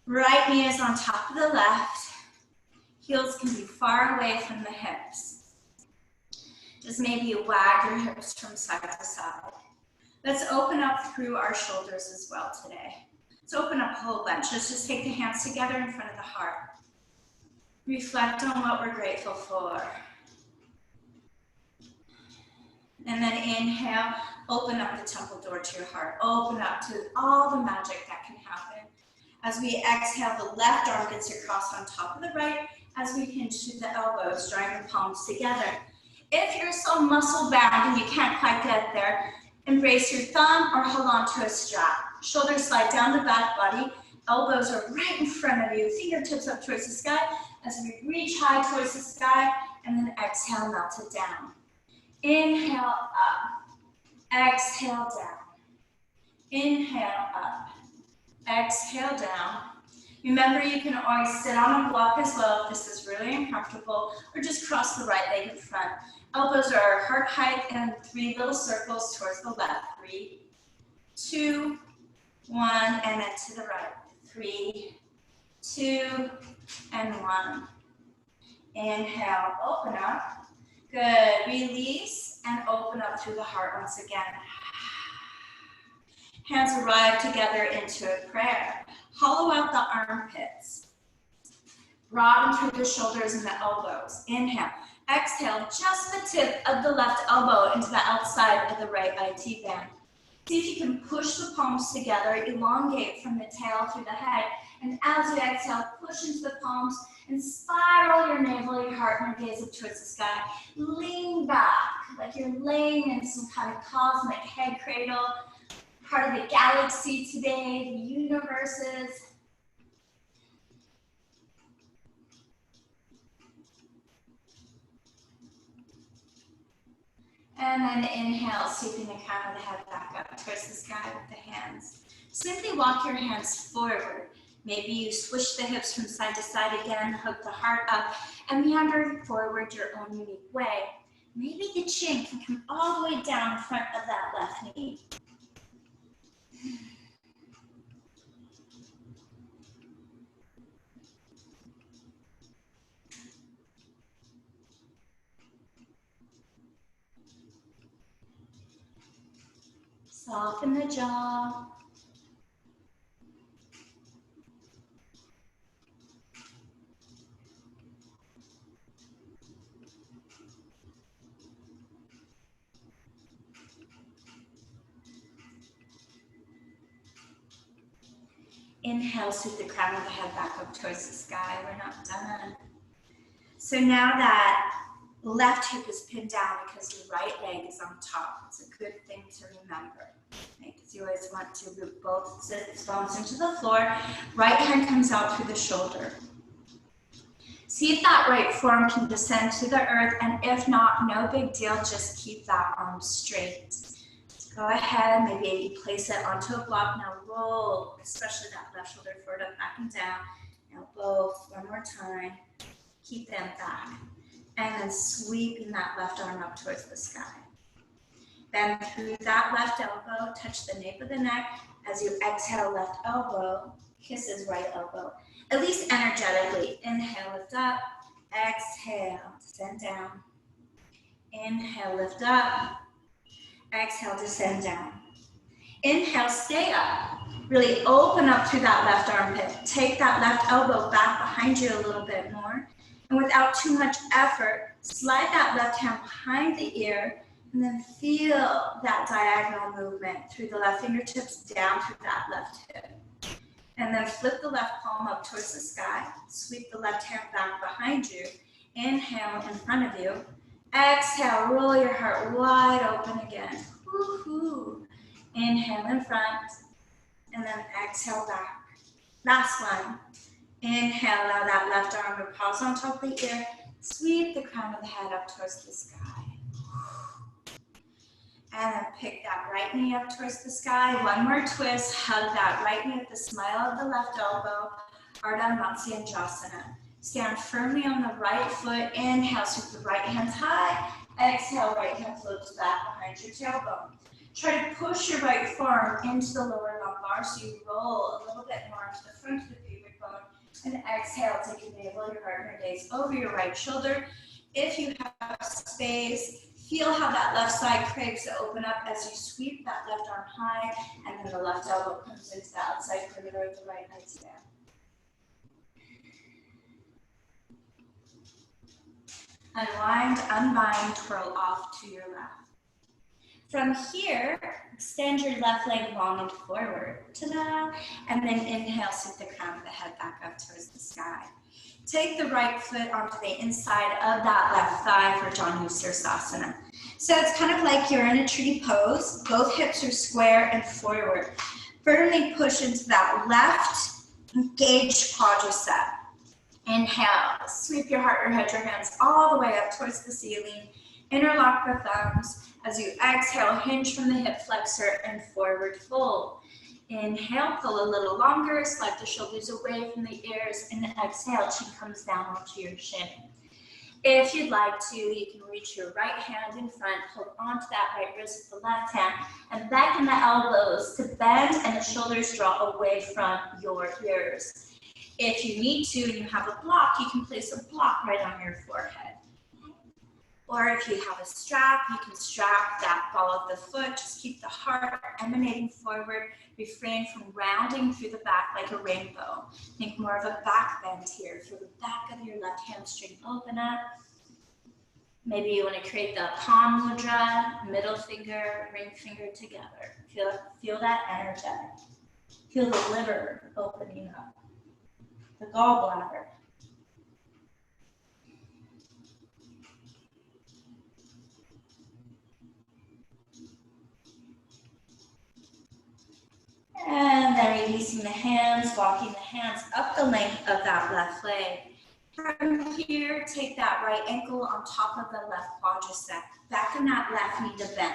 Right knee is on top of the left. Heels can be far away from the hips. Just maybe wag your hips from side to side. Let's open up through our shoulders as well today. Let's open up a whole bunch. Let's just take the hands together in front of the heart. Reflect on what we're grateful for. And then inhale, open up the temple door to your heart. Open up to all the magic that can happen. As we exhale, the left arm gets across on top of the right as we hinge to the elbows, drawing the palms together. If you're so muscle bound and you can't quite get there, embrace your thumb or hold on to a strap. Shoulders slide down the back body, elbows are right in front of you, fingertips up towards the sky as we reach high towards the sky, and then exhale, melt it down. Inhale up, exhale down. Inhale up, exhale down. Remember, you can always sit on a block as well if this is really uncomfortable, or just cross the right leg in front. Elbows are heart height and 3 little circles towards the left. 3, 2, 1, and then to the right. 3, 2, and 1. Inhale, open up. Good. Release and open up through the heart once again. Hands arrive together into a prayer. Hollow out the armpits. Broaden through the shoulders and the elbows. Inhale. Exhale, just the tip of the left elbow into the outside of the right IT band. See if you can push the palms together, elongate from the tail through the head, and as you exhale, push into the palms and spiral your navel, your heart, and your gaze up towards the sky. Lean back like you're laying in some kind of cosmic head cradle, part of the galaxy today, the universes. And then inhale, sweeping the crown of the head back up towards the sky with the hands. Simply walk your hands forward. Maybe you swish the hips from side to side again, hook the heart up, and meander forward your own unique way. Maybe the chin can come all the way down in front of that left knee. Soften the jaw. Inhale, sweep the crown of the head back up towards the sky. We're not done. So now that left hip is pinned down because your right leg is on top. It's a good thing to remember, right? Because you always want to root both sits bones into the floor. Right hand comes out through the shoulder. See if that right forearm can descend to the earth, and if not, no big deal, just keep that arm straight. Go ahead, maybe you place it onto a block. Now roll, especially that left shoulder forward, up, back and down. Now both, one more time. Keep them back. And then sweeping that left arm up towards the sky. Bend through that left elbow, touch the nape of the neck. As you exhale, left elbow kisses right elbow. At least energetically. Inhale, lift up. Exhale, descend down. Inhale, lift up. Exhale, descend down. Inhale, stay up. Really open up through that left armpit. Take that left elbow back behind you a little bit more. And without too much effort, slide that left hand behind the ear and then feel that diagonal movement through the left fingertips down through that left hip. And then flip the left palm up towards the sky. Sweep the left hand back behind you. Inhale in front of you. Exhale, roll your heart wide open again. Woo-hoo. Inhale in front. And then exhale back. Last one. Inhale, allow that left arm to pause on top of the ear. Sweep the crown of the head up towards the sky. And then pick that right knee up towards the sky. One more twist. Hug that right knee with the smile of the left elbow. Ardha Matsyendrasana. Stand firmly on the right foot. Inhale, sweep the right hand high. Exhale, right hand floats back behind your tailbone. Try to push your right forearm into the lower lumbar so you roll a little bit more to the front of the pubic bone. And exhale, take your navel, your heart, and your gaze over your right shoulder. If you have space, feel how that left side craves to open up as you sweep that left arm high, and then the left elbow comes into the outside perimeter of the right IT band. Unwind, unbind, twirl off to your left. From here, extend your left leg long and forward, ta-da, and then inhale, sweep the crown of the head back up towards the sky. Take the right foot onto the inside of that left thigh for Janu Sirsasana. So it's kind of like you're in a tree pose. Both hips are square and forward. Firmly push into that left engaged quadricep. Inhale, sweep your heart, your head, your hands all the way up towards the ceiling. Interlock the thumbs. As you exhale, hinge from the hip flexor and forward fold. Inhale, pull a little longer, slide the shoulders away from the ears, and exhale, chin comes down onto your shin. If you'd like to, you can reach your right hand in front, hold onto that right wrist with the left hand, and beckon the elbows to bend and the shoulders draw away from your ears. If you need to and you have a block, you can place a block right on your forehead. Or if you have a strap, you can strap that ball of the foot. Just keep the heart emanating forward. Refrain from rounding through the back like a rainbow. Think more of a back bend here. Feel the back of your left hamstring open up. Maybe you want to create the palm mudra, middle finger, ring finger together. Feel that energetic. Feel the liver opening up, the gallbladder. And then releasing the hands, walking the hands up the length of that left leg. From here, take that right ankle on top of the left quadricep. Back in that left knee to bend.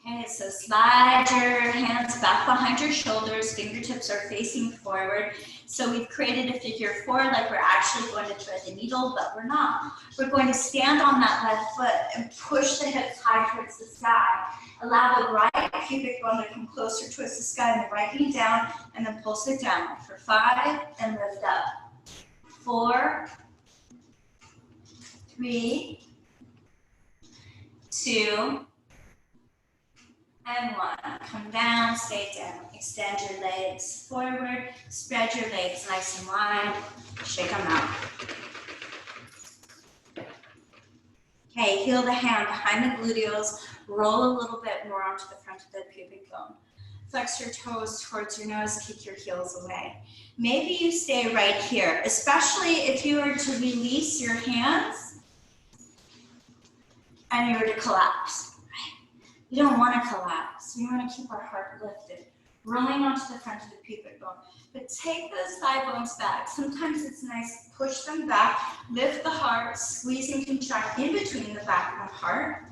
Okay, so slide your hands back behind your shoulders. Fingertips are facing forward. So we've created a figure four like we're actually going to thread the needle, but we're not. We're going to stand on that left foot and push the hips high towards the sky. Allow the right pubic bone to come closer towards the sky and the right knee down, and then pulse it down for 5 and lift up. 4, 3, 2, and 1. Come down, stay down. Extend your legs forward. Spread your legs nice and wide. Shake them out. Okay, heel the hand behind the gluteals. Roll a little bit more onto the front of the pubic bone. Flex your toes towards your nose. Kick your heels away. Maybe you stay right here, especially if you were to release your hands and you were to collapse. You don't want to collapse. We want to keep our heart lifted, rolling onto the front of the pubic bone. But take those thigh bones back. Sometimes it's nice to push them back, lift the heart, squeeze and contract in between the back and the heart.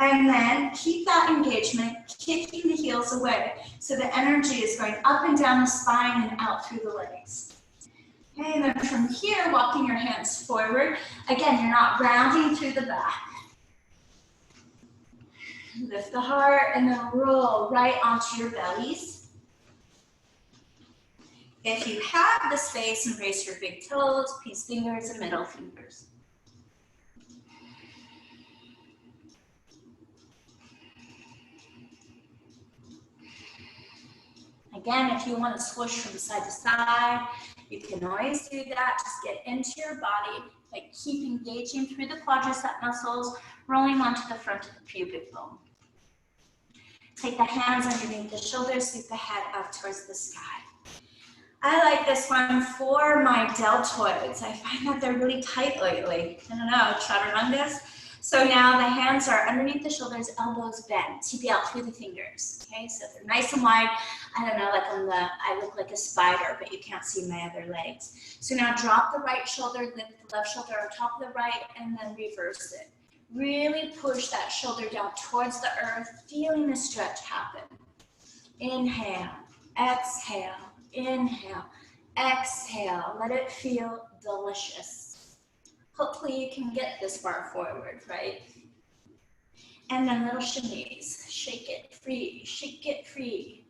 And then keep that engagement, kicking the heels away. So the energy is going up and down the spine and out through the legs. Okay, and then from here, walking your hands forward. Again, you're not rounding through the back. Lift the heart and then roll right onto your bellies. If you have the space, embrace your big toes, peace fingers, and middle fingers. Again, if you want to swoosh from side to side, you can always do that. Just get into your body, like keep engaging through the quadricep muscles, rolling onto the front of the pubic bone. Take the hands underneath the shoulders, sweep the head up towards the sky. I like this one for my deltoids. I find that they're really tight lately. I don't know, chaturanga. So now the hands are underneath the shoulders, elbows bent, tibia out through the fingers. Okay, so they're nice and wide. I don't know, like I look like a spider, but you can't see my other legs. So now drop the right shoulder, lift the left shoulder on top of the right, and then reverse it. Really push that shoulder down towards the earth, feeling the stretch happen. Inhale, exhale, inhale, exhale. Let it feel delicious. Hopefully you can get this far forward, right? And then little shimmies. Shake it free, shake it free.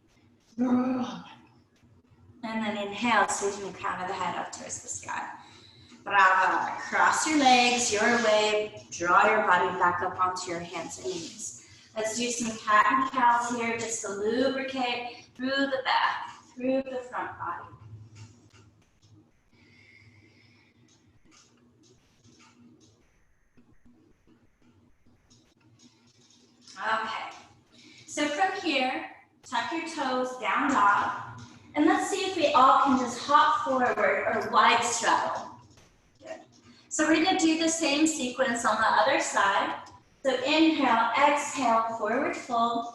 And then inhale, squeezing the crown of the head up towards the sky. Brava. Cross your legs your way. Draw your body back up onto your hands and knees. Let's do some cat and cows here just to lubricate through the back, through the front body. Okay. So from here, tuck your toes, down dog. And let's see if we all can just hop forward or wide straddle. Good. So we're going to do the same sequence on the other side. So inhale, exhale, forward fold.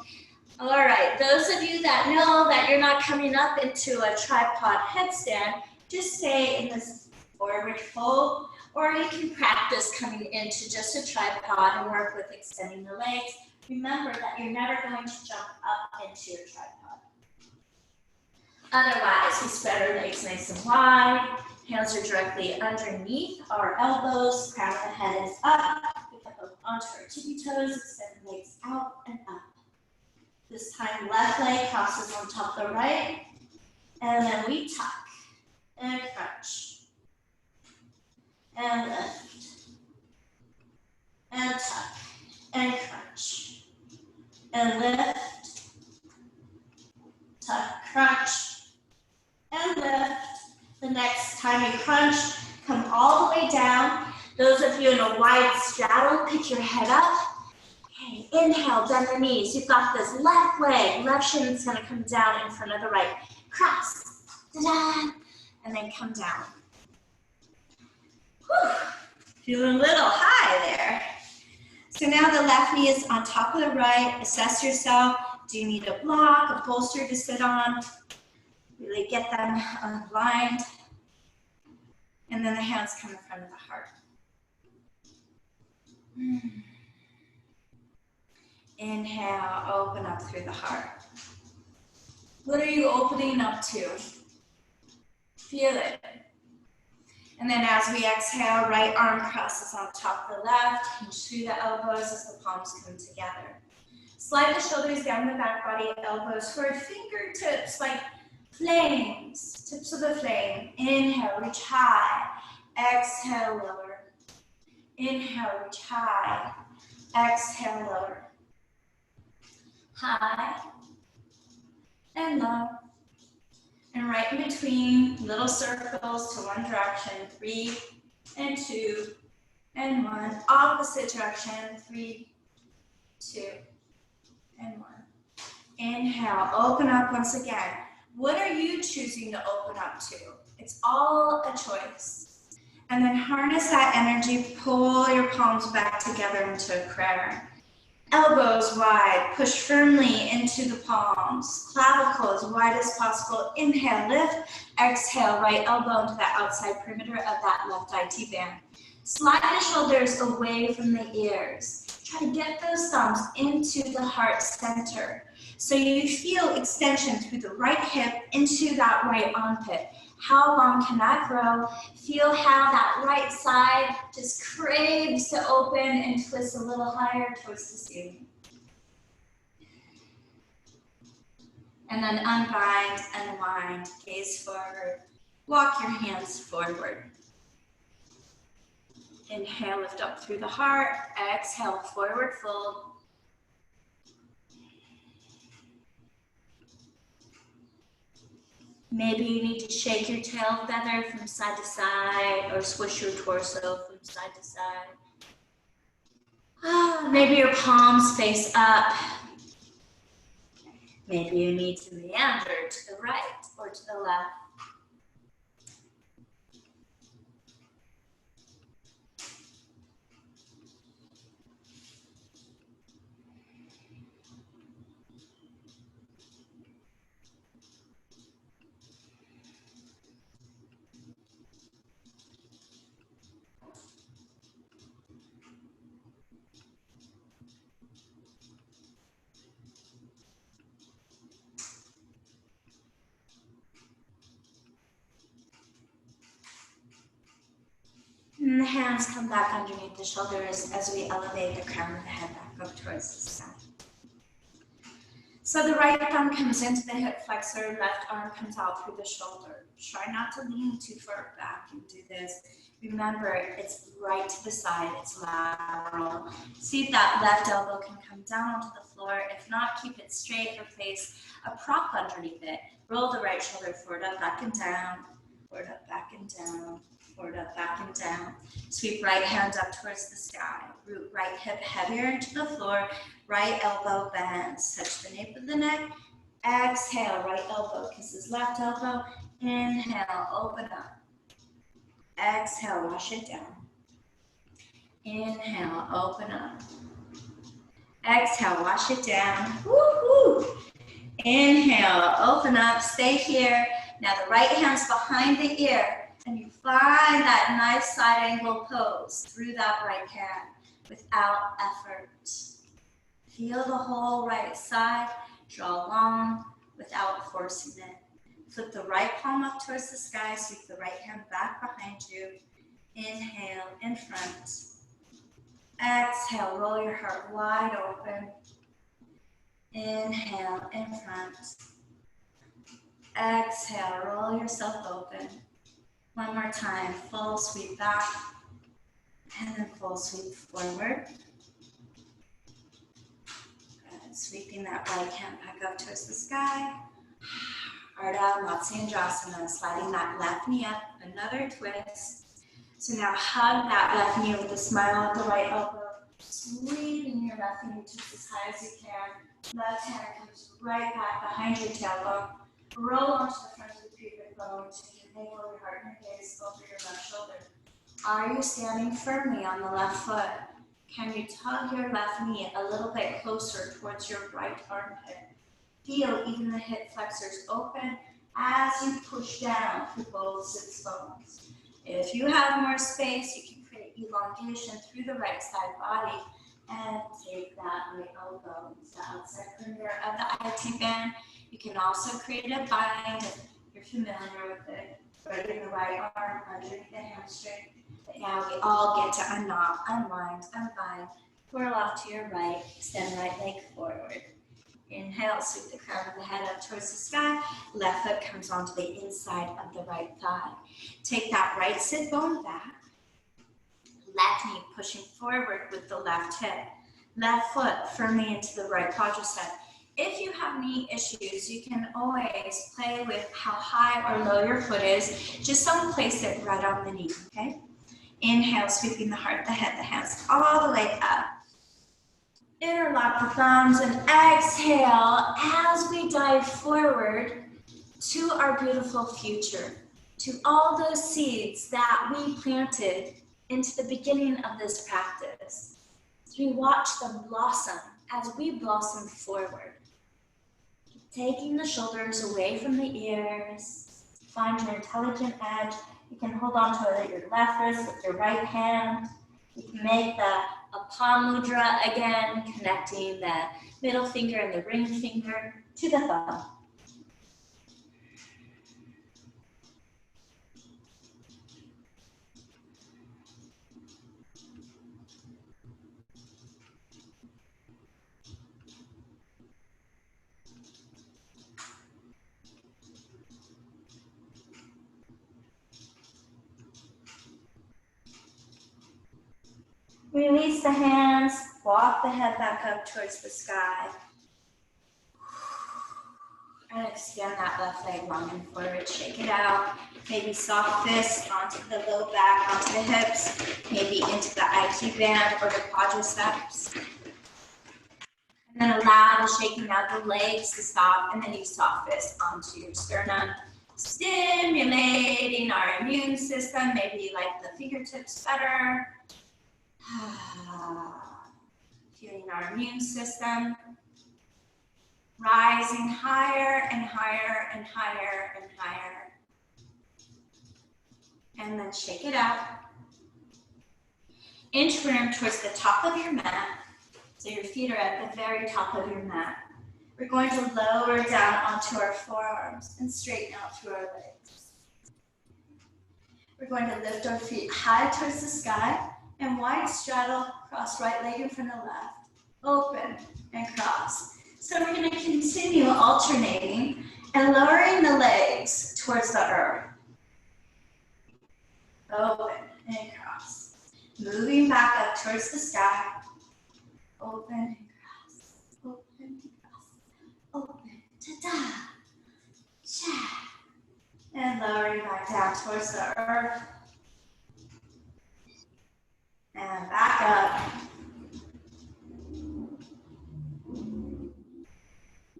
All right, those of you that know that you're not coming up into a tripod headstand, just stay in this forward fold, or you can practice coming into just a tripod and work with extending the legs. Remember that you're never going to jump up into your tripod. Otherwise, we spread our legs nice and wide. Hands are directly underneath our elbows. Crown of the head is up. We come up onto our tippy toes. Extend the legs out and up. This time, left leg crosses on top of the right. And then we tuck and crunch, and lift, and tuck, and crunch, and lift, tuck, crunch, and lift. The next time you crunch, come all the way down. Those of you in a wide straddle, pick your head up. Okay, inhale, bend the knees. You've got this left leg, left shin's gonna come down in front of the right. Cross, da-da, and then come down. Whew. Feeling a little high there. So now the left knee is on top of the right. Assess yourself. Do you need a block, a bolster to sit on? Really get them aligned. And then the hands come in front of the heart. Inhale, open up through the heart. What are you opening up to? Feel it. And then as we exhale, right arm crosses on top of the left, hinge through the elbows as the palms come together. Slide the shoulders down the back body, elbows forward, fingertips like flames, tips of the flame. Inhale, reach high. Exhale, lower. Inhale, reach high. Exhale, lower. High and low. And right in between, little circles to one direction. 3 and 2 and 1. Opposite direction. 3, 2 and 1. Inhale, open up once again. What are you choosing to open up to? It's all a choice. And then harness that energy, pull your palms back together into a prayer. Elbows wide, push firmly into the palms. Clavicle as wide as possible. Inhale, lift. Exhale, right elbow into the outside perimeter of that left IT band. Slide the shoulders away from the ears. Try to get those thumbs into the heart center. So you feel extension through the right hip into that right armpit. How long can that grow? Feel how that right side just craves to open and twist a little higher towards the ceiling. And then unbind, unwind, gaze forward. Walk your hands forward. Inhale, lift up through the heart. Exhale, forward fold. Maybe you need to shake your tail feather from side to side or swish your torso from side to side. Maybe your palms face up. Maybe you need to meander to the right or to the left. And the hands come back underneath the shoulders as we elevate the crown of the head back up towards the sky. So the right thumb comes into the hip flexor, left arm comes out through the shoulder. Try not to lean too far back and do this. Remember, it's right to the side, it's lateral. See if that left elbow can come down onto the floor. If not, keep it straight or place a prop underneath it. Roll the right shoulder forward, up, back and down. Forward, up, back and down. Forward, up, back and down. Sweep right hand up towards the sky. Root right hip heavier into the floor. Right elbow bends. Touch the nape of the neck. Exhale, right elbow kisses left elbow. Inhale, open up. Exhale, wash it down. Inhale, open up. Exhale, wash it down. Woo-hoo. Inhale, open up, stay here. Now the right hand's behind the ear. And you find that nice side angle pose through that right hand without effort. Feel the whole right side, draw long without forcing it. Flip the right palm up towards the sky, sweep the right hand back behind you. Inhale, in front. Exhale, roll your heart wide open. Inhale, in front. Exhale, roll yourself open. One more time, full sweep back, and then full sweep forward. Good. Sweeping that right hand back up towards the sky. Ardha Matsyendrasana, sliding that left knee up, another twist. So now hug that left knee with a smile at the right elbow, sweeping your left knee just as high as you can. Left hand comes right back behind your tailbone. Roll onto the front of the pubic bone to your navel, your heart, and your gaze over your left shoulder. Are you standing firmly on the left foot? Can you tug your left knee a little bit closer towards your right armpit? Feel even the hip flexors open as you push down through both sits bones. If you have more space, you can create elongation through the right side body and take that right elbow into the outside perimeter of the IT band. You can also create a bind if you're familiar with it, right in the right arm underneath the hamstring. But now we all get to unknot, unwind, unbind, twirl off to your right, extend right leg forward. Inhale, sweep the crown of the head up towards the sky. Left foot comes onto the inside of the right thigh. Take that right sit bone back. Left knee pushing forward with the left hip. Left foot firmly into the right quadricep. If you have knee issues, you can always play with how high or low your foot is. Just don't place it right on the knee, okay? Inhale, sweeping the heart, the head, the hands all the way up. Interlock the thumbs and exhale as we dive forward to our beautiful future, to all those seeds that we planted into the beginning of this practice. As we watch them blossom, as we blossom forward. Taking the shoulders away from the ears, find your intelligent edge. You can hold on to your left wrist with your right hand. You can make a palm mudra again, connecting the middle finger and the ring finger to the thumb. Release the hands, walk the head back up towards the sky. And extend that left leg long and forward, shake it out. Maybe soft fists onto the low back, onto the hips, maybe into the IT band or the quadriceps. And then allow the shaking out the legs to stop, and then you soft fist onto your sternum. Stimulating our immune system, maybe you like the fingertips better. Feeling our immune system rising higher and higher and higher and higher. And then shake it out. Inch room towards the top of your mat. So your feet are at the very top of your mat. We're going to lower down onto our forearms and straighten out through our legs. We're going to lift our feet high towards the sky and wide straddle, cross right leg in front of left. Open and cross. So we're going to continue alternating and lowering the legs towards the earth. Open and cross. Moving back up towards the sky. Open and cross. Open and cross. Open. Ta-da. Cha. And lowering back down towards the earth. And back up.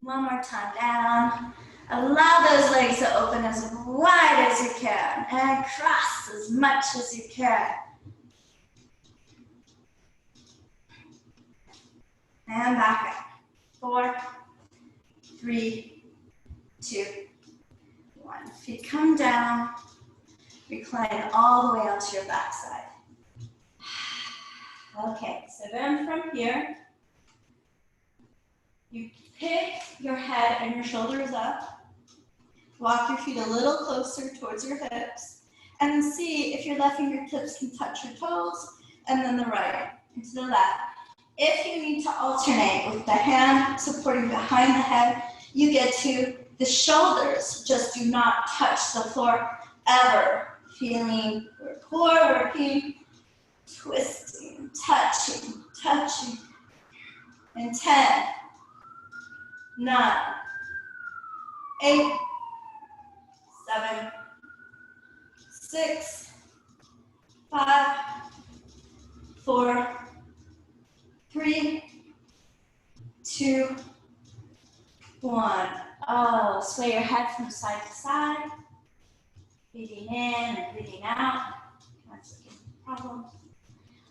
One more time down. Allow those legs to open as wide as you can and cross as much as you can. And back up. 4, 3, 2, 1. Feet come down. Recline all the way onto your backside. Okay, so then from here, you pick your head and your shoulders up. Walk your feet a little closer towards your hips. And see if your left fingertips can touch your toes, and then the right into the left. If you need to alternate with the hand supporting behind the head, you get to the shoulders. Just do not touch the floor ever. Feeling your core working, twisting, touching, touching. And 10, 9, 8, 7, 6, 5, 4, 3, 2, 1. Oh, sway your head from side to side. Breathing in and breathing out. That's a problem.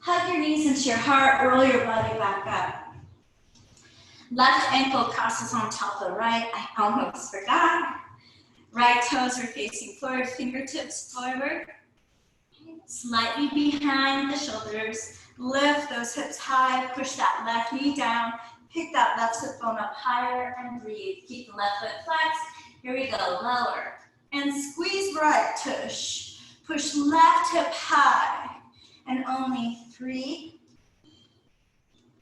Hug your knees into your heart, roll your body back up. Left ankle crosses on top of the right. I almost forgot. Right toes are facing forward, fingertips forward. Slightly behind the shoulders. Lift those hips high, push that left knee down. Pick that left hip bone up higher and breathe. Keep the left foot flexed. Here we go, lower. And squeeze right tush. Push left hip high. And only 3,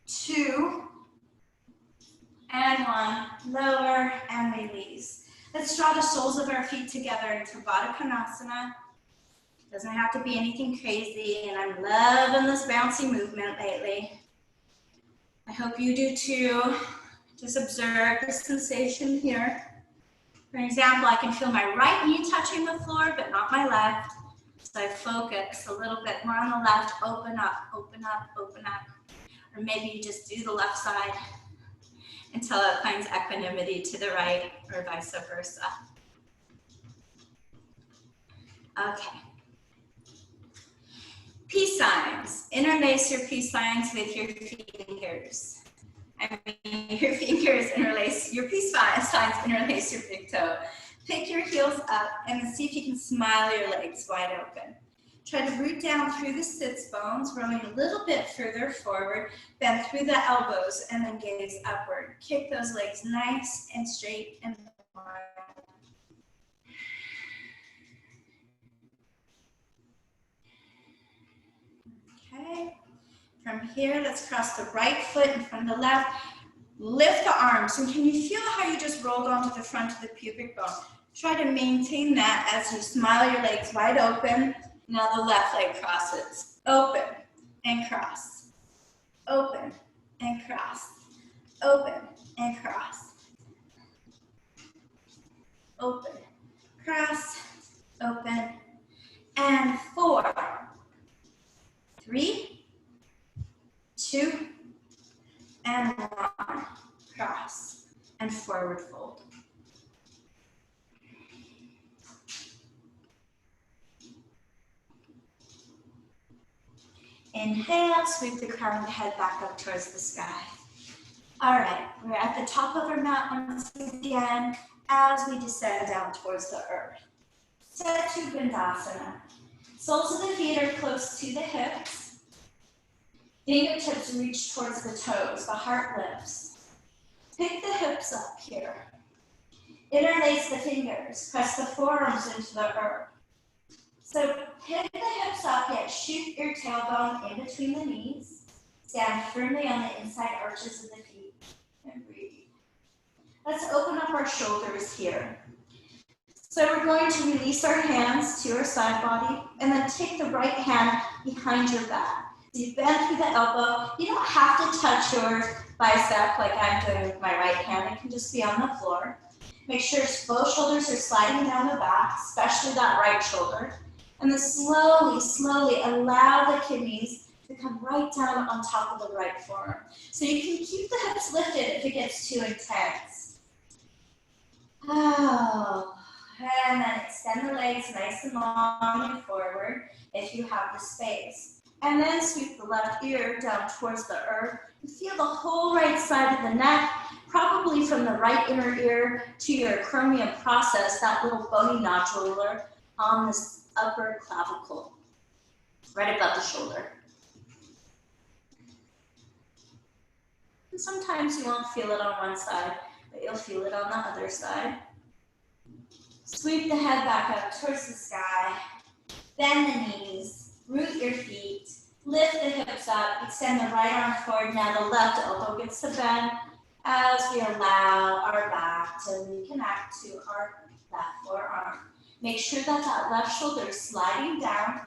2, and 1. Lower and release. Let's draw the soles of our feet together into Baddha Konasana. Doesn't have to be anything crazy, and I'm loving this bouncy movement lately. I hope you do too. Just observe the sensation here. For example, I can feel my right knee touching the floor, but not my left. So I focus a little bit more on the left. Open up, open up, open up. Or maybe you just do the left side until it finds equanimity to the right, or vice versa. Okay. Peace signs. Interlace your peace signs with your fingers. I mean, your fingers interlace, your peace signs interlace your big toe. Pick your heels up and then see if you can smile your legs wide open. Try to root down through the sits bones, rolling a little bit further forward, bend through the elbows, and then gaze upward. Kick those legs nice and straight and wide. Okay. From here, let's cross the right foot in front of the left. Lift the arms, and can you feel how you just rolled onto the front of the pubic bone? Try to maintain that as you smile your legs wide open. Now the left leg crosses. Open and cross. Open and cross. Open and cross. Open, cross, open, and 4, 3, 2, and 1. Cross and forward fold. Inhale, sweep the crown of the head back up towards the sky. All right, we're at the top of our mat once again as we descend down towards the earth. Setu Bandhasana. Soles of the feet are close to the hips. Fingertips reach towards the toes. The heart lifts. Pick the hips up here. Interlace the fingers. Press the forearms into the earth. So pick the hips up, yet shoot your tailbone in between the knees. Stand firmly on the inside arches of the feet and breathe. Let's open up our shoulders here. So we're going to release our hands to our side body and then take the right hand behind your back. So you bend through the elbow. You don't have to touch your bicep like I'm doing with my right hand. It can just be on the floor. Make sure both shoulders are sliding down the back, especially that right shoulder. And then slowly, slowly allow the kidneys to come right down on top of the right forearm. So you can keep the hips lifted if it gets too intense. Oh, and then extend the legs nice and long and forward if you have the space. And then sweep the left ear down towards the earth. You feel the whole right side of the neck, probably from the right inner ear to your acromion process, that little bony nodular on this upper clavicle, right above the shoulder. And sometimes you won't feel it on one side, but you'll feel it on the other side. Sweep the head back up towards the sky. Bend the knees, root your feet, lift the hips up, extend the right arm forward. Now the left elbow gets to bend as we allow our back to reconnect to our left forearm. Make sure that that left shoulder is sliding down,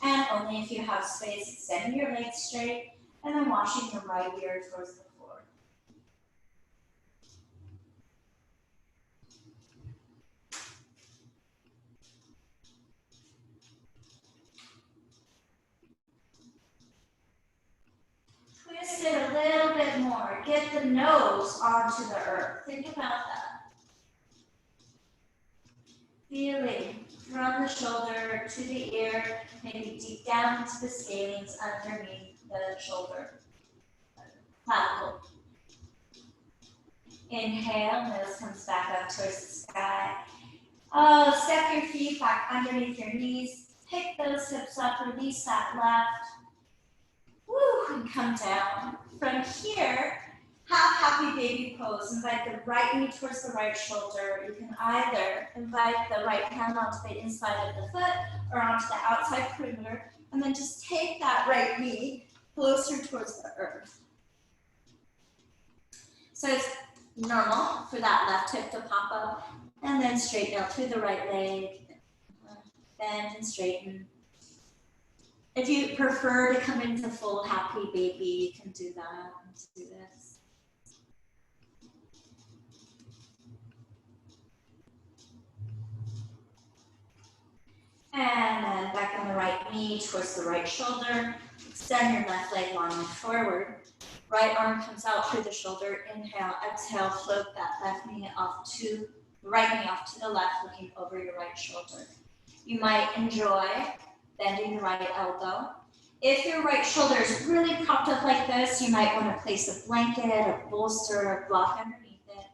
and only if you have space, extending your legs straight, and then washing your right ear towards the floor. Twist it a little bit more. Get the nose onto the earth. Think about that. Feeling from the shoulder to the ear, maybe deep down into the scalings underneath the shoulder. Clavicle. Inhale, nose comes back up towards the sky. Oh, step your feet back underneath your knees. Pick those hips up, release that left. Woo, and come down. From here, have happy baby pose. Invite the right knee towards the right shoulder. You can either invite the right hand onto the inside of the foot or onto the outside perimeter, and then just take that right knee closer towards the earth. So it's normal for that left hip to pop up, and then straighten out through the right leg, bend and straighten. If you prefer to come into full happy baby, you can do that. Let's do this. And then back on the right knee towards the right shoulder. Extend your left leg long and forward. Right arm comes out through the shoulder. Inhale, exhale, float that left knee off to the right knee off to the left, looking over your right shoulder. You might enjoy bending the right elbow. If your right shoulder is really propped up like this, you might want to place a blanket, a bolster, a block underneath it.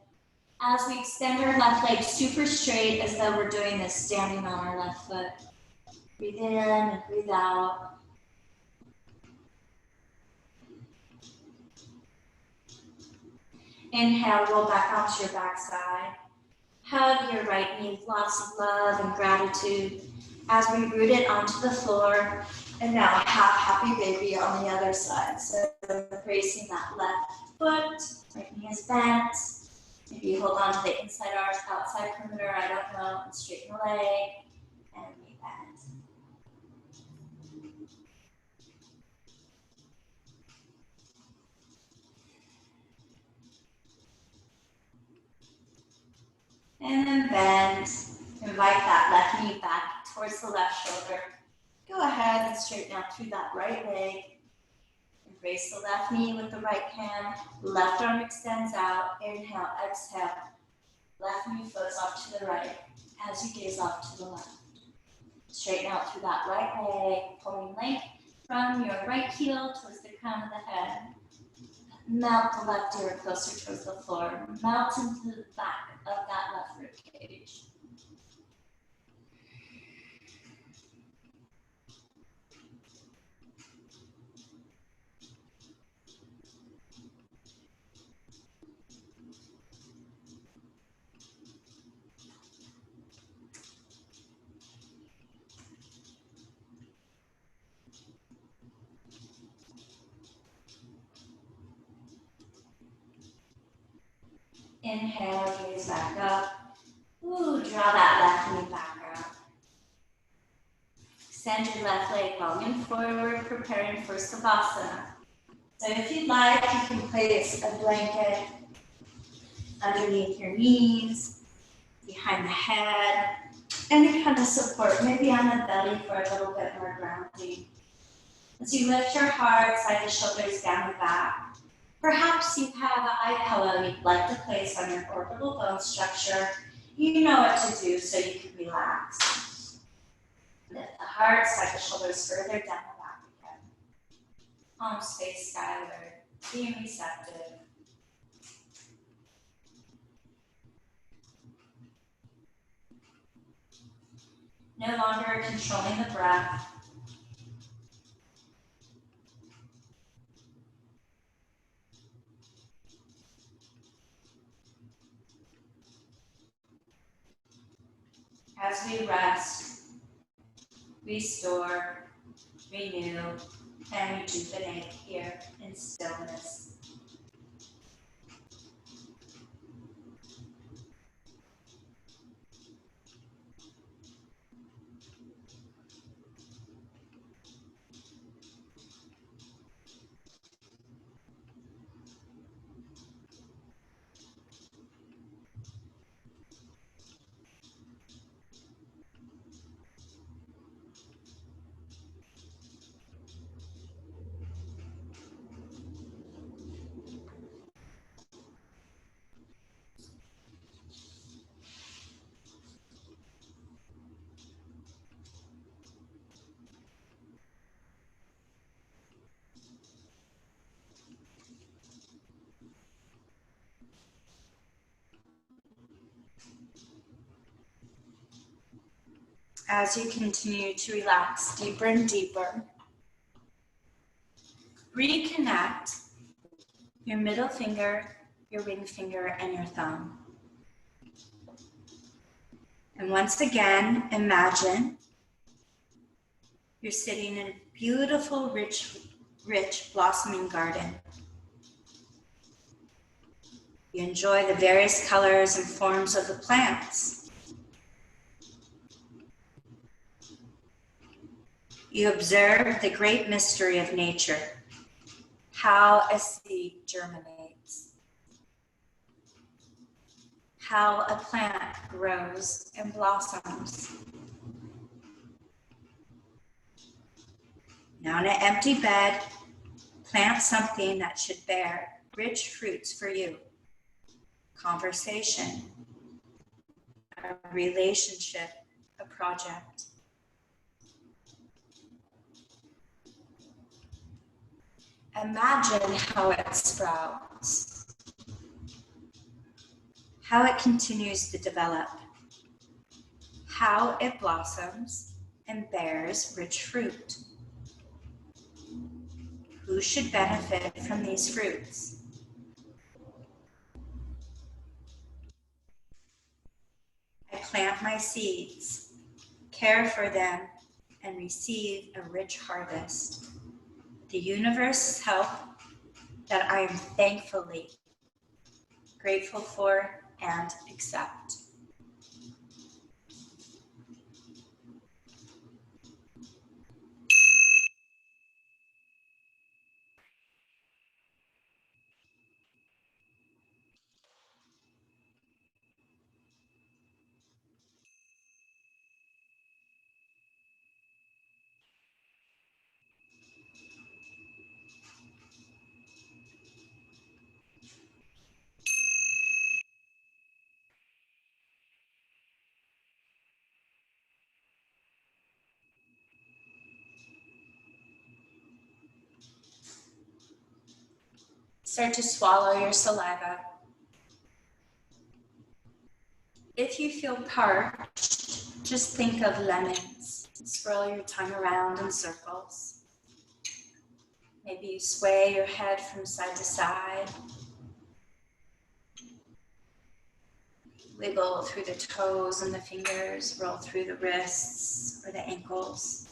As we extend our left leg super straight, as though we're doing this standing on our left foot. Breathe in and breathe out. Inhale, roll back onto your backside. Hug your right knee with lots of love and gratitude as we root it onto the floor. And now have happy baby on the other side. So embracing that left foot, right knee is bent. Maybe hold on to the inside arch, outside perimeter, I don't know, and straighten the leg, and we bend. And then bend. Invite that left knee back towards the left shoulder. Go ahead and straighten out through that right leg. Embrace the left knee with the right hand. Left arm extends out. Inhale, exhale. Left knee floats off to the right as you gaze off to the left. Straighten out through that right leg, pulling length from your right heel towards the crown of the head. Melt the left ear closer towards the floor. Melt into the back of that left rib cage. Inhale, gaze back up. Ooh, draw that left knee back out. Extend your left leg long and forward, preparing for Savasana. So if you'd like, you can place a blanket underneath your knees, behind the head, any kind of support, maybe on the belly for a little bit more grounding. As you lift your heart, slide the shoulders down the back. Perhaps you have an eye pillow you'd like to place on your orbital bone structure. You know what to do so you can relax. Lift the heart, slide the shoulders further down the back again. Palms face skyward, being receptive. No longer controlling the breath. As we rest, restore, renew, and rejuvenate here in stillness. as you continue to relax deeper and deeper, reconnect your middle finger, your ring finger, and your thumb. And once again, imagine you're sitting in a beautiful, rich blossoming garden. You enjoy the various colors and forms of the plants. You observe the great mystery of nature, how a seed germinates, how a plant grows and blossoms. Now, in an empty bed, plant something that should bear rich fruits for you. Conversation, a relationship, a project. Imagine how it sprouts, how it continues to develop, how it blossoms and bears rich fruit. Who should benefit from these fruits? I plant my seeds, care for them, and receive a rich harvest. The universe's help that I am thankfully grateful for and accept. Start to swallow your saliva. If you feel parched, just think of lemons. Swirl your tongue around in circles. Maybe you sway your head from side to side. Wiggle through the toes and the fingers, roll through the wrists or the ankles.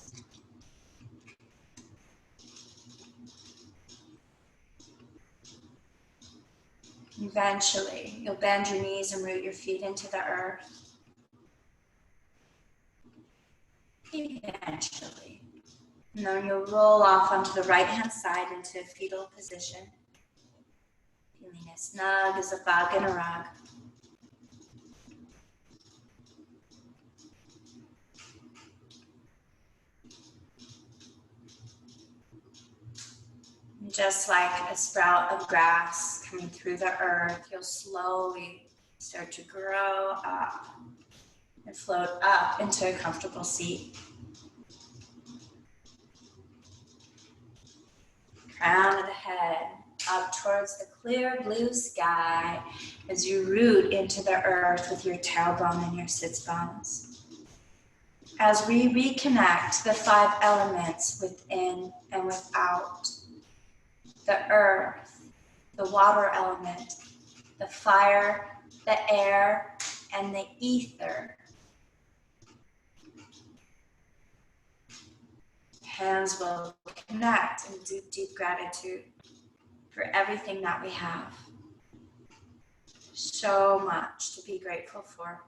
Eventually, you'll bend your knees and root your feet into the earth. Eventually. And then you'll roll off onto the right-hand side into a fetal position. Feeling as snug as a bug in a rug. And just like a sprout of grass coming through the earth, you'll slowly start to grow up and float up into a comfortable seat. Crown of the head up towards the clear blue sky as you root into the earth with your tailbone and your sits bones. As we reconnect the 5 elements within and without, the earth, the water element, the fire, the air, and the ether. Hands will connect in deep, deep gratitude for everything that we have. So much to be grateful for.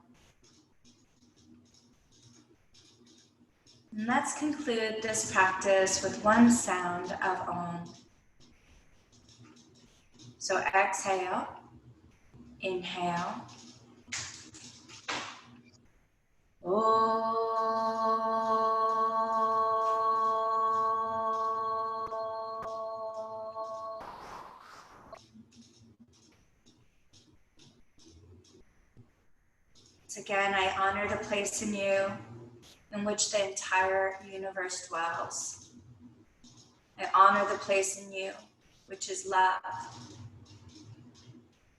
And let's conclude this practice with one sound of Om. So exhale, inhale. So again, I honor the place in you in which the entire universe dwells. I honor the place in you which is love,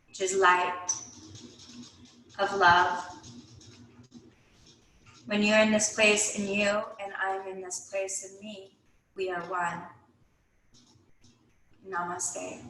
which is light of love, When you're in this place in you and I'm in this place in me, we are one. Namaste.